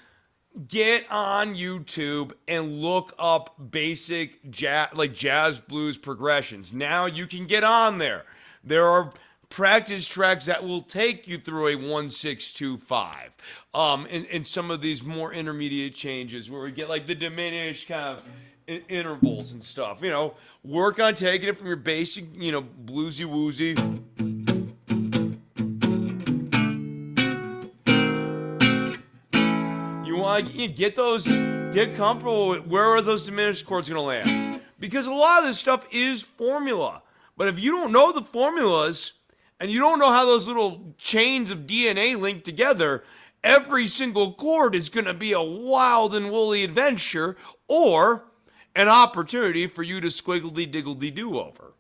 get on YouTube and look up basic jazz blues progressions. Now you can get on there. There are practice tracks that will take you through a 1-6-2-5. And some of these more intermediate changes where we get like the diminished kind of intervals and stuff. You know, work on taking it from your basic, you know, bluesy woozy. You want to get comfortable with where are those diminished chords going to land. Because a lot of this stuff is formula. But if you don't know the formulas and you don't know how those little chains of DNA link together, every single chord is going to be a wild and woolly adventure or an opportunity for you to squiggly-diggly-do over.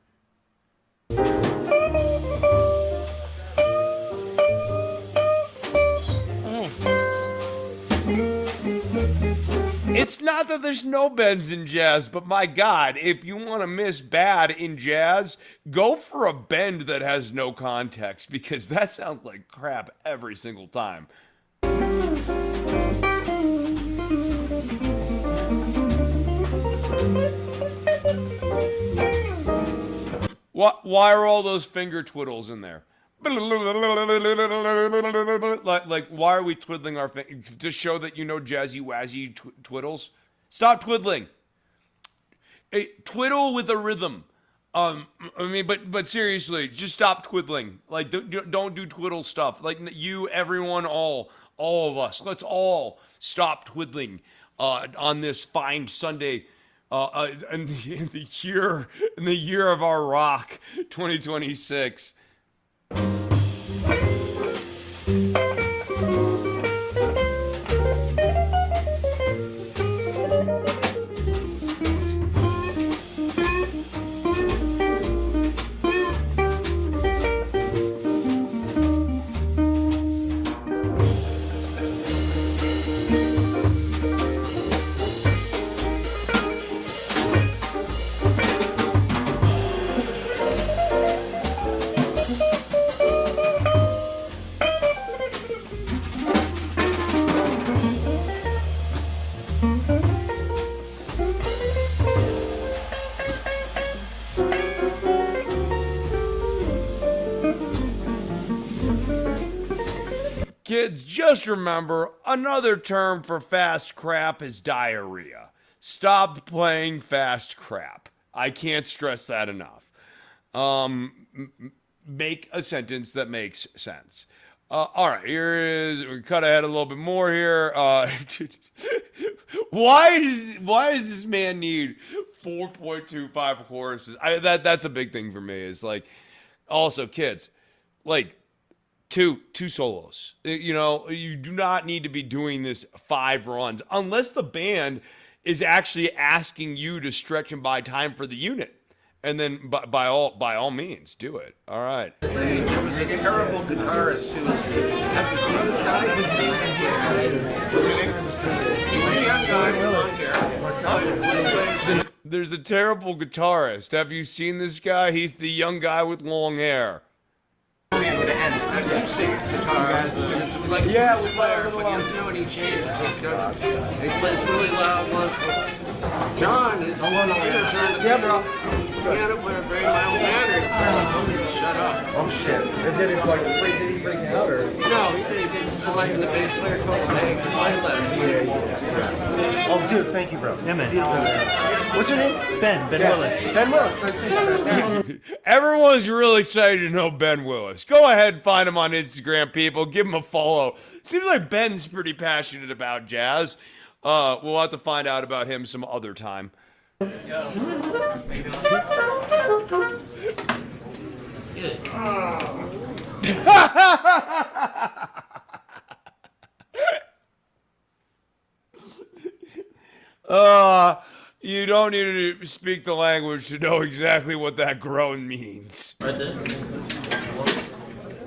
It's not that there's no bends in jazz, but my God, if you want to miss bad in jazz, go for a bend that has no context, because that sounds like crap every single time. Why are all those finger twiddles in there? Like, why are we twiddling our fingers? To show that you know jazzy wazzy twiddles? Stop twiddling. Hey, twiddle with a rhythm. I mean, but seriously, just stop twiddling. Like, don't do twiddle stuff. Like, you, everyone, all of us. Let's all stop twiddling on this fine Sunday. In the year of our rock, 2026. Kids, just remember, another term for fast crap is diarrhea. Stop playing fast crap. I can't stress that enough. Make a sentence that makes sense. All right, we cut ahead a little bit more here. Why does this man need 4.25 choruses? That's a big thing for me. Is like, also kids, like, two solos. You know, you do not need to be doing this 5 runs unless the band is actually asking you to stretch and buy time for the unit. And then by all means, do it. All right. There was a terrible guitarist who was. Have you seen this guy? He's a young guy with long hair. There's a terrible guitarist. Have you seen this guy? He's the young guy with long hair. Yeah, we play our little but you know what he changes. He plays really loud. John is piano player, very mild mannered. Shut up. Oh shit. And did he freak out or? No, he didn't like the bass player told him, hey, play less. Oh dude, thank you, bro. Yeah, man. What's your name? Ben Willis. Ben Willis. Nice to meet you. Everyone's really excited to know Ben Willis. Go ahead and find him on Instagram, people. Give him a follow. Seems like Ben's pretty passionate about jazz. We'll have to find out about him some other time. You don't need to speak the language to know exactly what that groan means. Right there.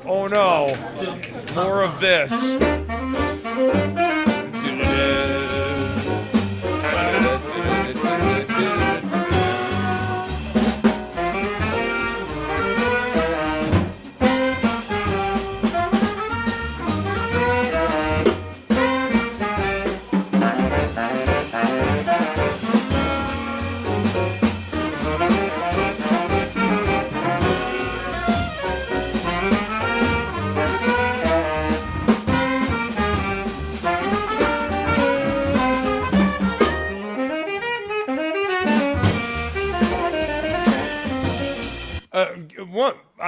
Oh no. More of this.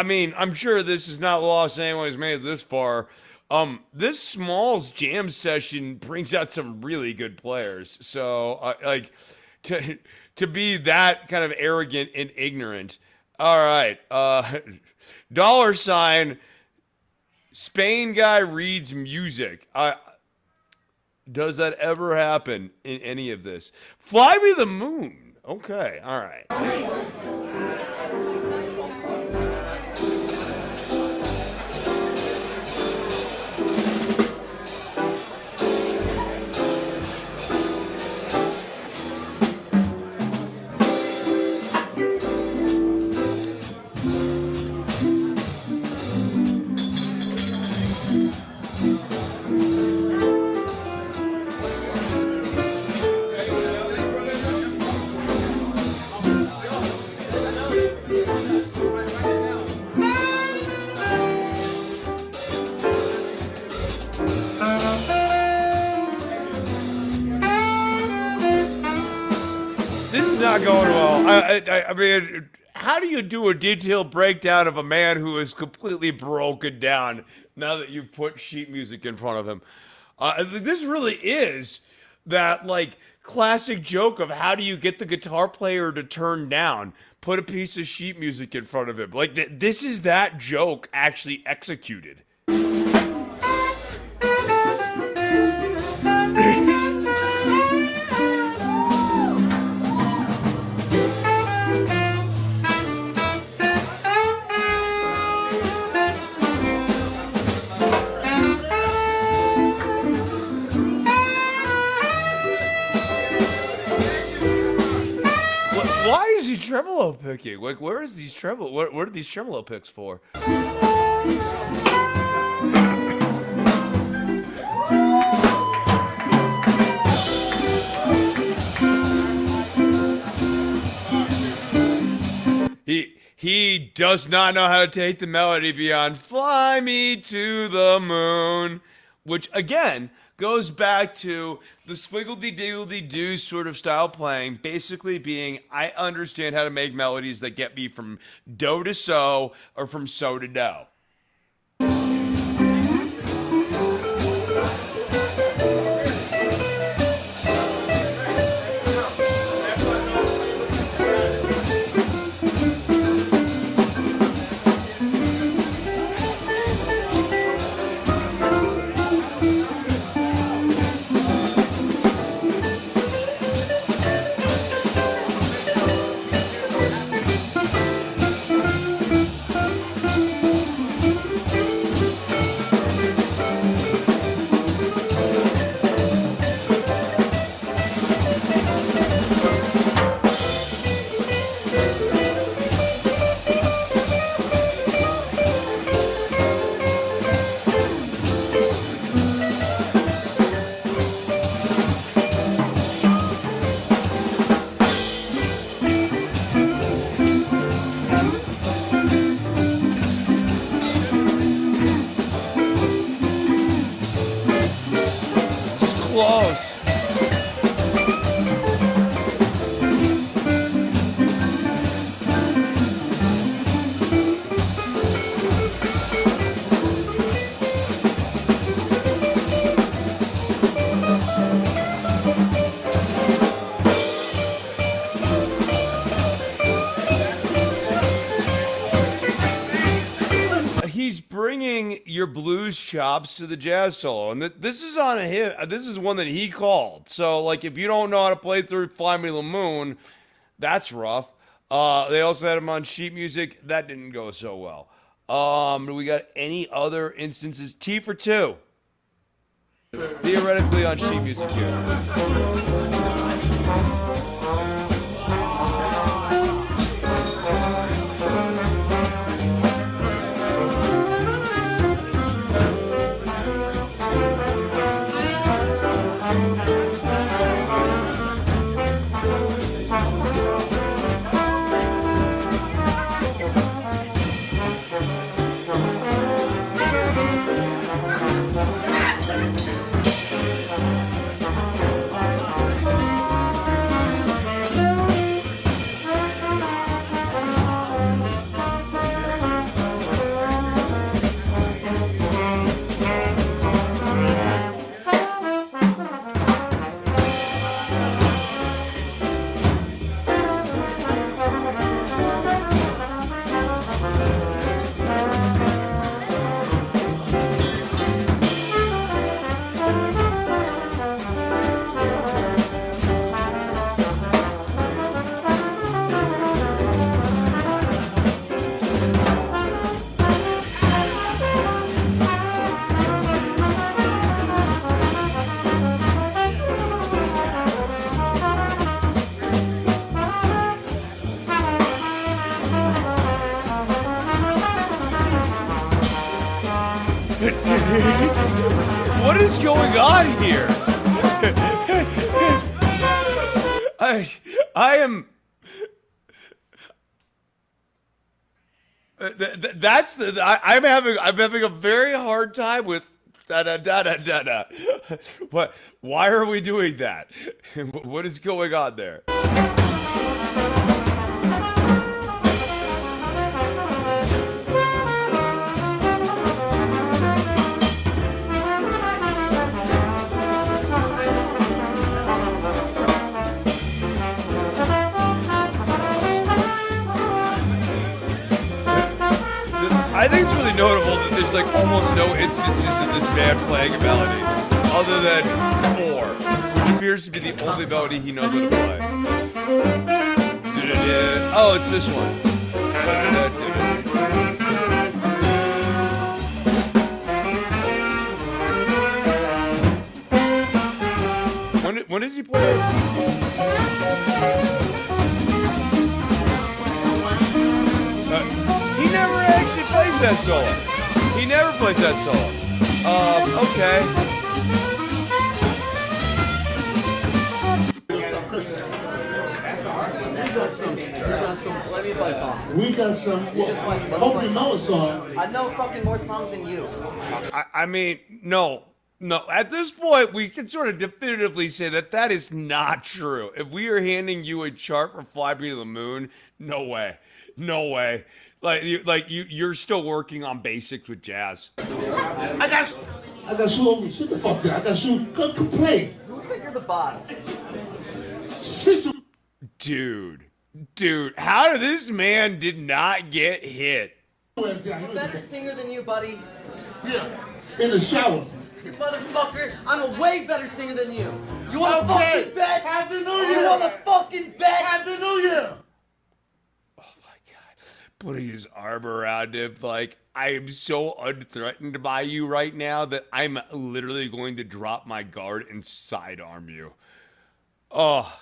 mean, I'm sure this is not lost to anyone who's made it this far. This Smalls jam session brings out some really good players. So, like, to be that kind of arrogant and ignorant. All right. $, Spain guy reads music. Does that ever happen in any of this? Fly Me the Moon. Okay. All right. Not going well. I mean, how do you do a detailed breakdown of a man who is completely broken down now that you've put sheet music in front of him? This really is that like classic joke of how do you get the guitar player to turn down? Put a piece of sheet music in front of him. Like this is that joke actually executed. Tremolo picking? Like, where is these tremolo? What are these tremolo picks for? He does not know how to take the melody beyond "Fly Me to the Moon," which again goes back to the swiggledy-diggledy-doo sort of style playing, basically being, I understand how to make melodies that get me from do to so, or from so to do. Close. He's bringing your blues chops to the jazz solo, and this is on him. This is one that he called. So, like, if you don't know how to play through "Fly Me to the Moon," that's rough. They also had him on sheet music. That didn't go so well. Do we got any other instances? T for 2. Theoretically on sheet music here. What is going on here? I am. That's the. I'm having a very hard time with da da da da da da. What? Why are we doing that? What is going on there? I think it's really notable that there's like almost no instances of this man playing a melody, other than 4, which appears to be the only melody he knows how to play. Oh, it's this one. When does he play? He never actually plays that solo. He never plays that solo. Okay. Let me play a song. We got some. Hope you know a song. I know fucking more songs than you. I mean, no. At this point, we can sort of definitively say that that is not true. If we are handing you a chart for Fly Me to the Moon, no way. You're still working on basics with jazz. I got shoe. Sit the fuck down. I got shoe. Go play. Looks like you're the boss. Sit your. Dude, how did this man did not get hit? ass down. I'm a better singer than you, buddy. Yeah, in the shower. You motherfucker, I'm a way better singer than you. You want a fucking bet? Happy New Year. You want a fucking bet? Happy New Year. Putting his arm around him, like, I am so unthreatened by you right now that I'm literally going to drop my guard and sidearm you. Oh,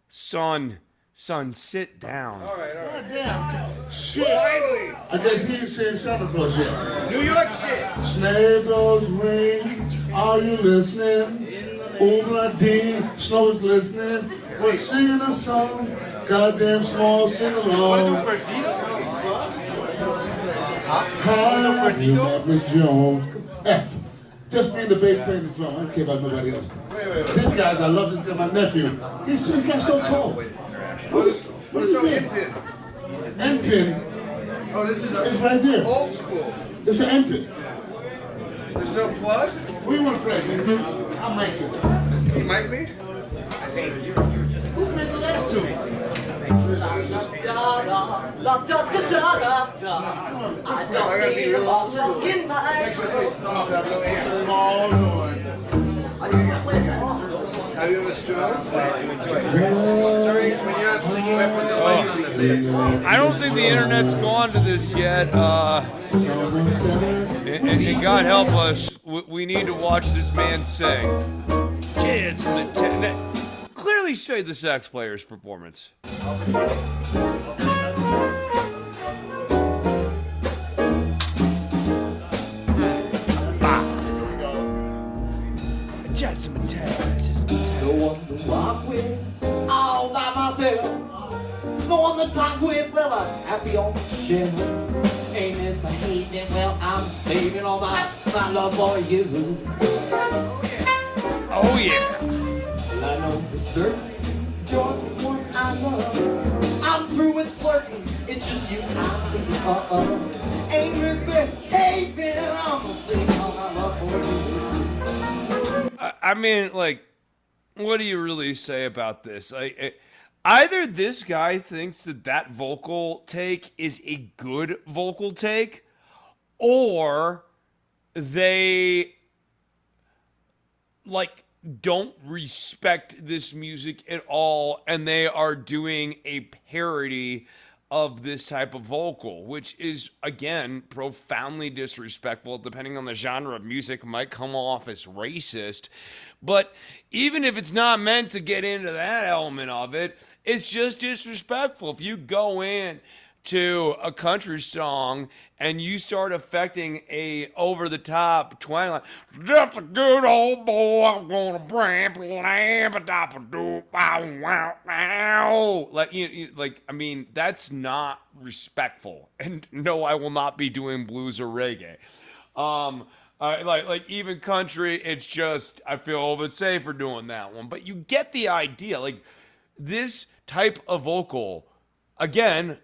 son, sit down. All right. Damn. Shit. Finally. I guess he ain't seen Santa Claus yet. New York shit. Sleigh bells ring. Are you listening? Oobla-dee, snow is glistening. We're singing a song. Goddamn small sing along. Hi, you met Miss Jones. F. Just me and the bass playing the drum. I don't care about nobody else. This guy, I love this guy, my nephew. He got so tall. What is your end pin? End pin? Oh, this is It's right there. old school. It's an end pin. There's no plug? What do you want to play? I'll make it. You mic me? Who played the last two? I don't need a fucking mic. Have you Miss Jones? I don't think the internet's gone to this yet. And God help us, we need to watch this man sing. Cheers for the clearly showed the sax player's performance. No one to walk with, all by myself. No one to talk with, well, I'm happy on the shelf. Ain't misbehaving, well, I'm saving all my love for you. Oh yeah. I know for certain you're the one I love. I'm through with flirting, it's just you and I. Ain't misbehaving, I'm gonna sing all my love for you. I mean, like, what do you really say about this? Either this guy thinks that vocal take is a good vocal take, or they, like, don't respect this music at all, and they are doing a parody of this type of vocal, which is, again, profoundly disrespectful. Depending on the genre of music, might come off as racist. But even if it's not meant to get into that element of it, it's just disrespectful. If you go in to a country song and you start affecting a over-the-top twang like, just a good old boy, I'm gonna like, like, I mean, that's not respectful. And no, I will not be doing blues or reggae. Like even country, it's just, I feel a little bit safer doing that one. But you get the idea. Like, this type of vocal, again,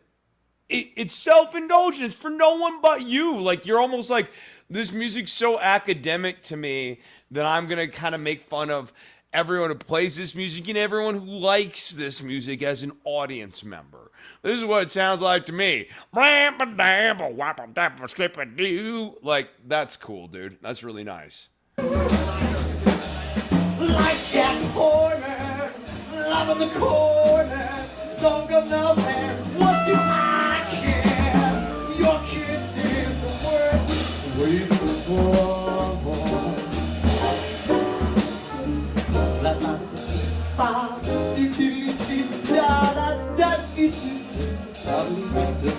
it's self-indulgence for no one but you. Like, you're almost like, this music's so academic to me that I'm going to kind of make fun of everyone who plays this music and everyone who likes this music as an audience member. This is what it sounds like to me. Like, that's cool, dude. That's really nice. Like Jack Horner, love in the corner, don't go nowhere. What do I care? Your kiss is the word waiting for. La la fast, do do do da da da do do do da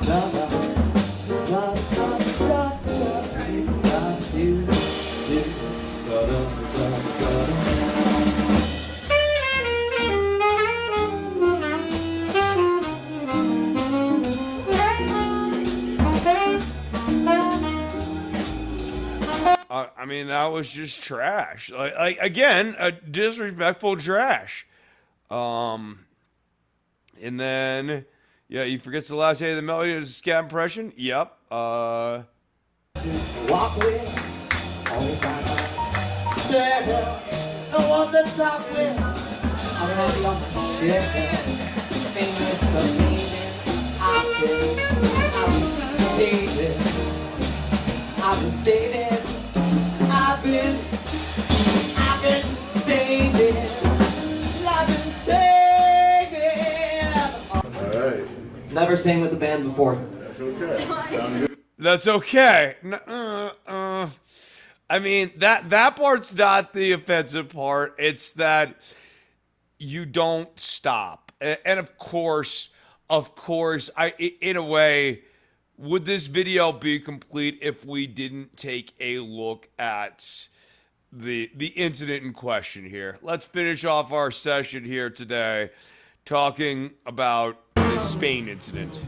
da da da da da I mean, that was just trash. Like again, a disrespectful trash. And then, yeah, he forgets the last A of the melody is a scat impression. Yep. walk with, all by myself. No one to talk with, already on the ship. Famous for meaning, I've been saving. I've been saving. I've been saving. I've been saving. Alright. Never sang with the band before. That's okay. Sound good. That's okay. I mean, that part's not the offensive part. It's that you don't stop. And of course, in a way, would this video be complete if we didn't take a look at the incident in question here? Let's finish off our session here today talking about the Spain incident.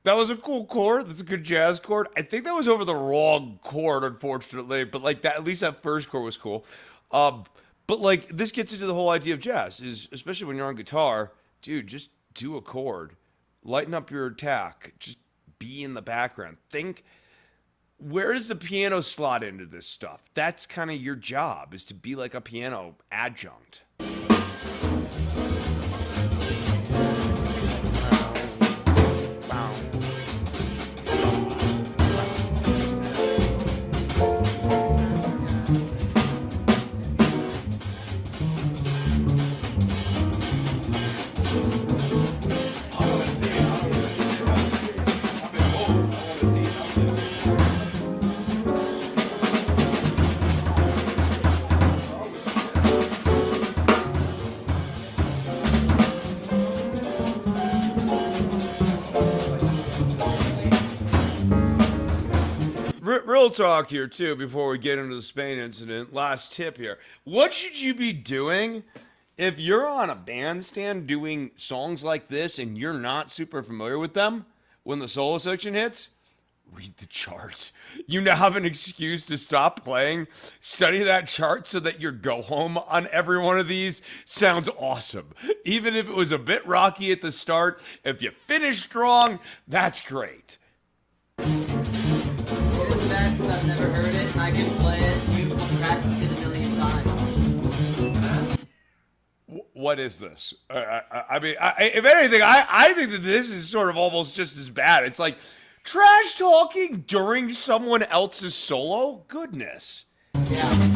That was a cool chord. That's a good jazz chord. I think that was over the wrong chord, unfortunately. But like that, at least that first chord was cool. But like this gets into the whole idea of jazz, is especially when you're on guitar, dude. Just do a chord, lighten up your attack. Just be in the background. Think, where does the piano slot into this stuff? That's kind of your job, is to be like a piano adjunct. Real talk here, too, before we get into the Spain incident. Last tip here. What should you be doing if you're on a bandstand doing songs like this and you're not super familiar with them when the solo section hits? Read the chart. You now have an excuse to stop playing. Study that chart so that your go-home on every one of these sounds awesome. Even if it was a bit rocky at the start, if you finish strong, that's great. What was that? Because I've never heard it and I can play it. You practiced it a million times. What is this? I mean, if anything, I think that this is sort of almost just as bad. It's like trash talking during someone else's solo? Goodness. Yeah.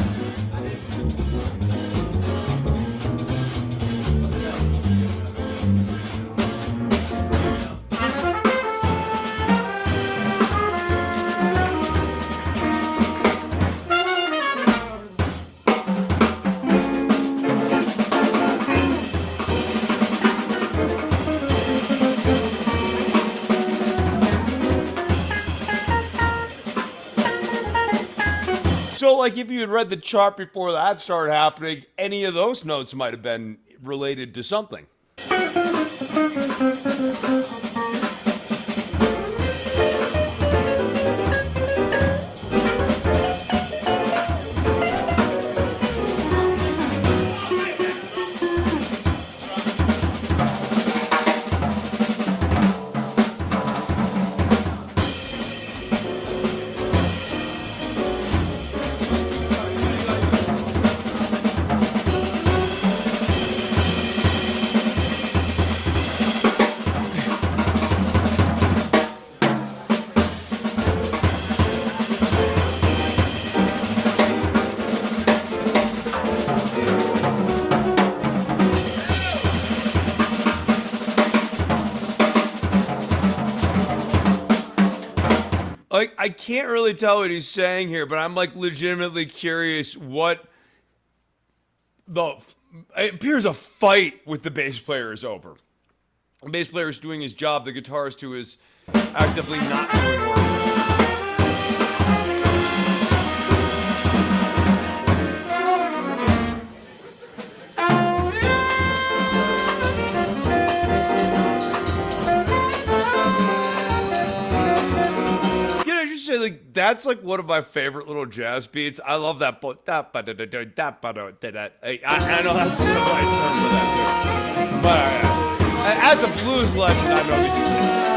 like if you had read the chart before that started happening, any of those notes might have been related to something. Like, I can't really tell what he's saying here, but I'm like legitimately curious what it appears a fight with the bass player is over. The bass player is doing his job, the guitarist who is actively not doing work. Like, that's like one of my favorite little jazz beats. I love that. I know that's one of my terms for that too. But as a blues legend, I know these things.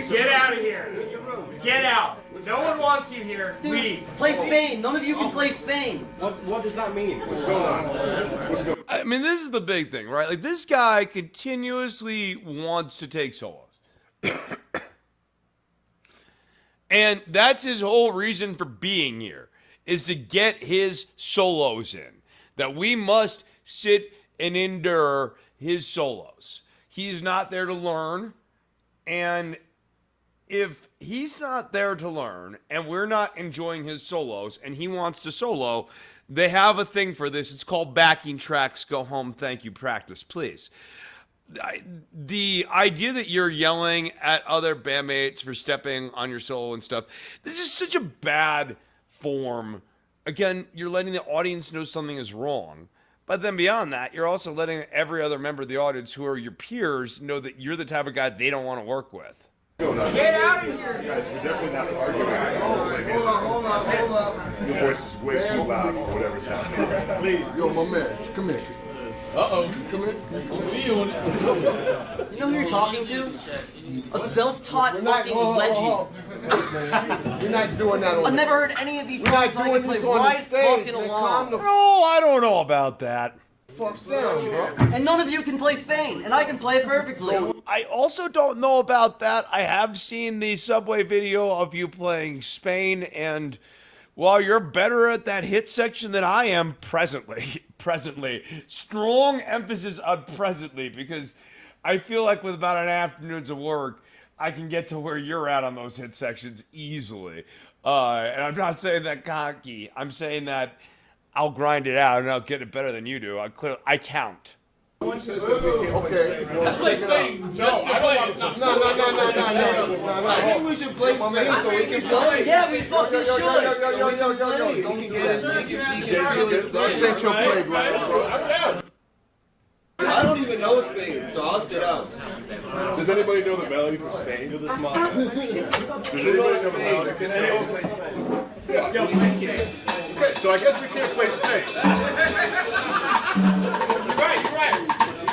Get out of here. Get out. No one wants you here. Dude, leave. play Spain. None of you can play Spain. What does that mean? What's going on? What's going on? I mean, this is the big thing, right? Like, this guy continuously wants to take solos. And that's his whole reason for being here, is to get his solos in. That we must sit and endure his solos. He's not there to learn. And if he's not there to learn and we're not enjoying his solos and he wants to solo, they have a thing for this. It's called backing tracks. Go home. Thank you. Practice, please. The idea that you're yelling at other bandmates for stepping on your solo and stuff, this is such a bad form. Again, you're letting the audience know something is wrong. But then beyond that, you're also letting every other member of the audience who are your peers know that you're the type of guy they don't want to work with. Get out of here. Guys, we're definitely not arguing. Hold up. Your voice is way too loud for whatever's happening. Please, yo, my man, come here. Come here. You know who you're talking to? A self-taught fucking legend. We're not doing that on I've never heard any of these We're not songs and I can doing play this on the right stage, fucking man. along. Calm the Oh, I don't know about that. fuck down, bro. And none of you can play Spain, and I can play it perfectly. I also don't know about that. I have seen the Subway video of you playing Spain, and while you're better at that hit section than I am presently, strong emphasis on presently, because I feel like with about an afternoon's of work, I can get to where you're at on those hit sections easily. And I'm not saying that cocky. I'm saying that I'll grind it out and I'll get it better than you do. I count. Okay. Let's play Spain. No. I think we should play Spain so we can play. Yeah, we fucking should. This ain't your playground, bro. I I don't even know Spain, so I'll sit out. Does anybody know the melody for Spain? Does anybody know the melody for Spain? Yeah. Okay, so I guess we can't play Spain. Right.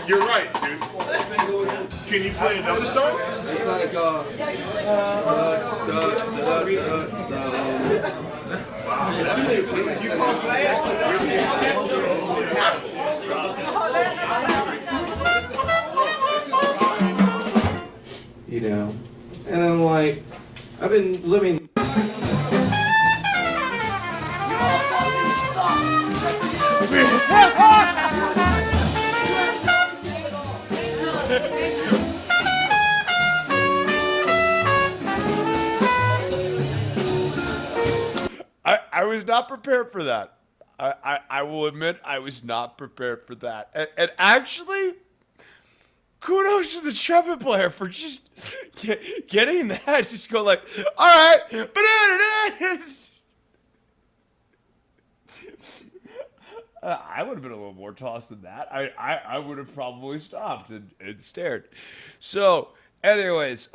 You're right, dude. Can you play another song? It's like It's too many tunes. You can't play it. You know, and I'm like, I've been living. I was not prepared for that. I will admit I was not prepared for that. And actually, kudos to the trumpet player for just getting that. Just go like, all right. I would have been a little more tossed than that. I would have probably stopped and stared. So, anyways,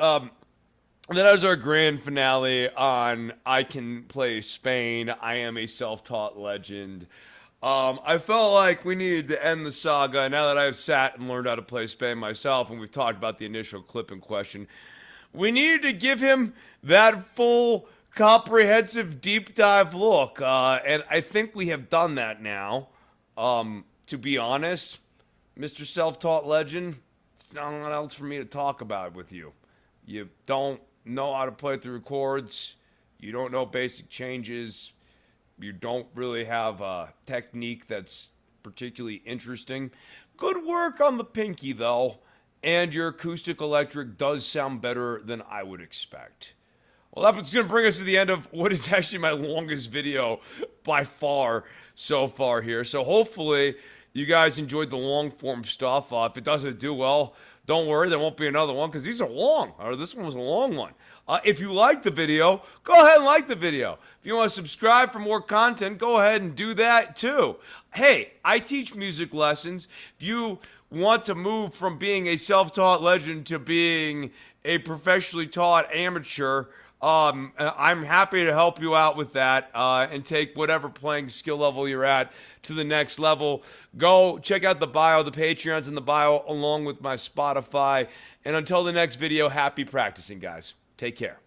that was our grand finale on I Can Play Spain. I Am a Self-Taught Legend. I felt like we needed to end the saga now that I've sat and learned how to play Spain myself, and we've talked about the initial clip in question. We needed to give him that full, comprehensive, deep dive look, and I think we have done that now. To be honest, Mr. Self-Taught Legend, it's not a lot else for me to talk about with you. You don't know how to play through chords. You don't know basic changes. You don't really have a technique that's particularly interesting. Good work on the pinky, though. And your acoustic electric does sound better than I would expect. Well, that's going to bring us to the end of what is actually my longest video by far so far here. So hopefully you guys enjoyed the long form stuff. If it doesn't do well, don't worry, there won't be another one because these are long. Or this one was a long one. If you like the video, go ahead and like the video. If you want to subscribe for more content, go ahead and do that too. Hey, I teach music lessons. If you want to move from being a self-taught legend to being a professionally taught amateur, I'm happy to help you out with that and take whatever playing skill level you're at to the next level. Go check out the bio. The Patreon's in the bio along with my Spotify. And until the next video, happy practicing, guys. Take care.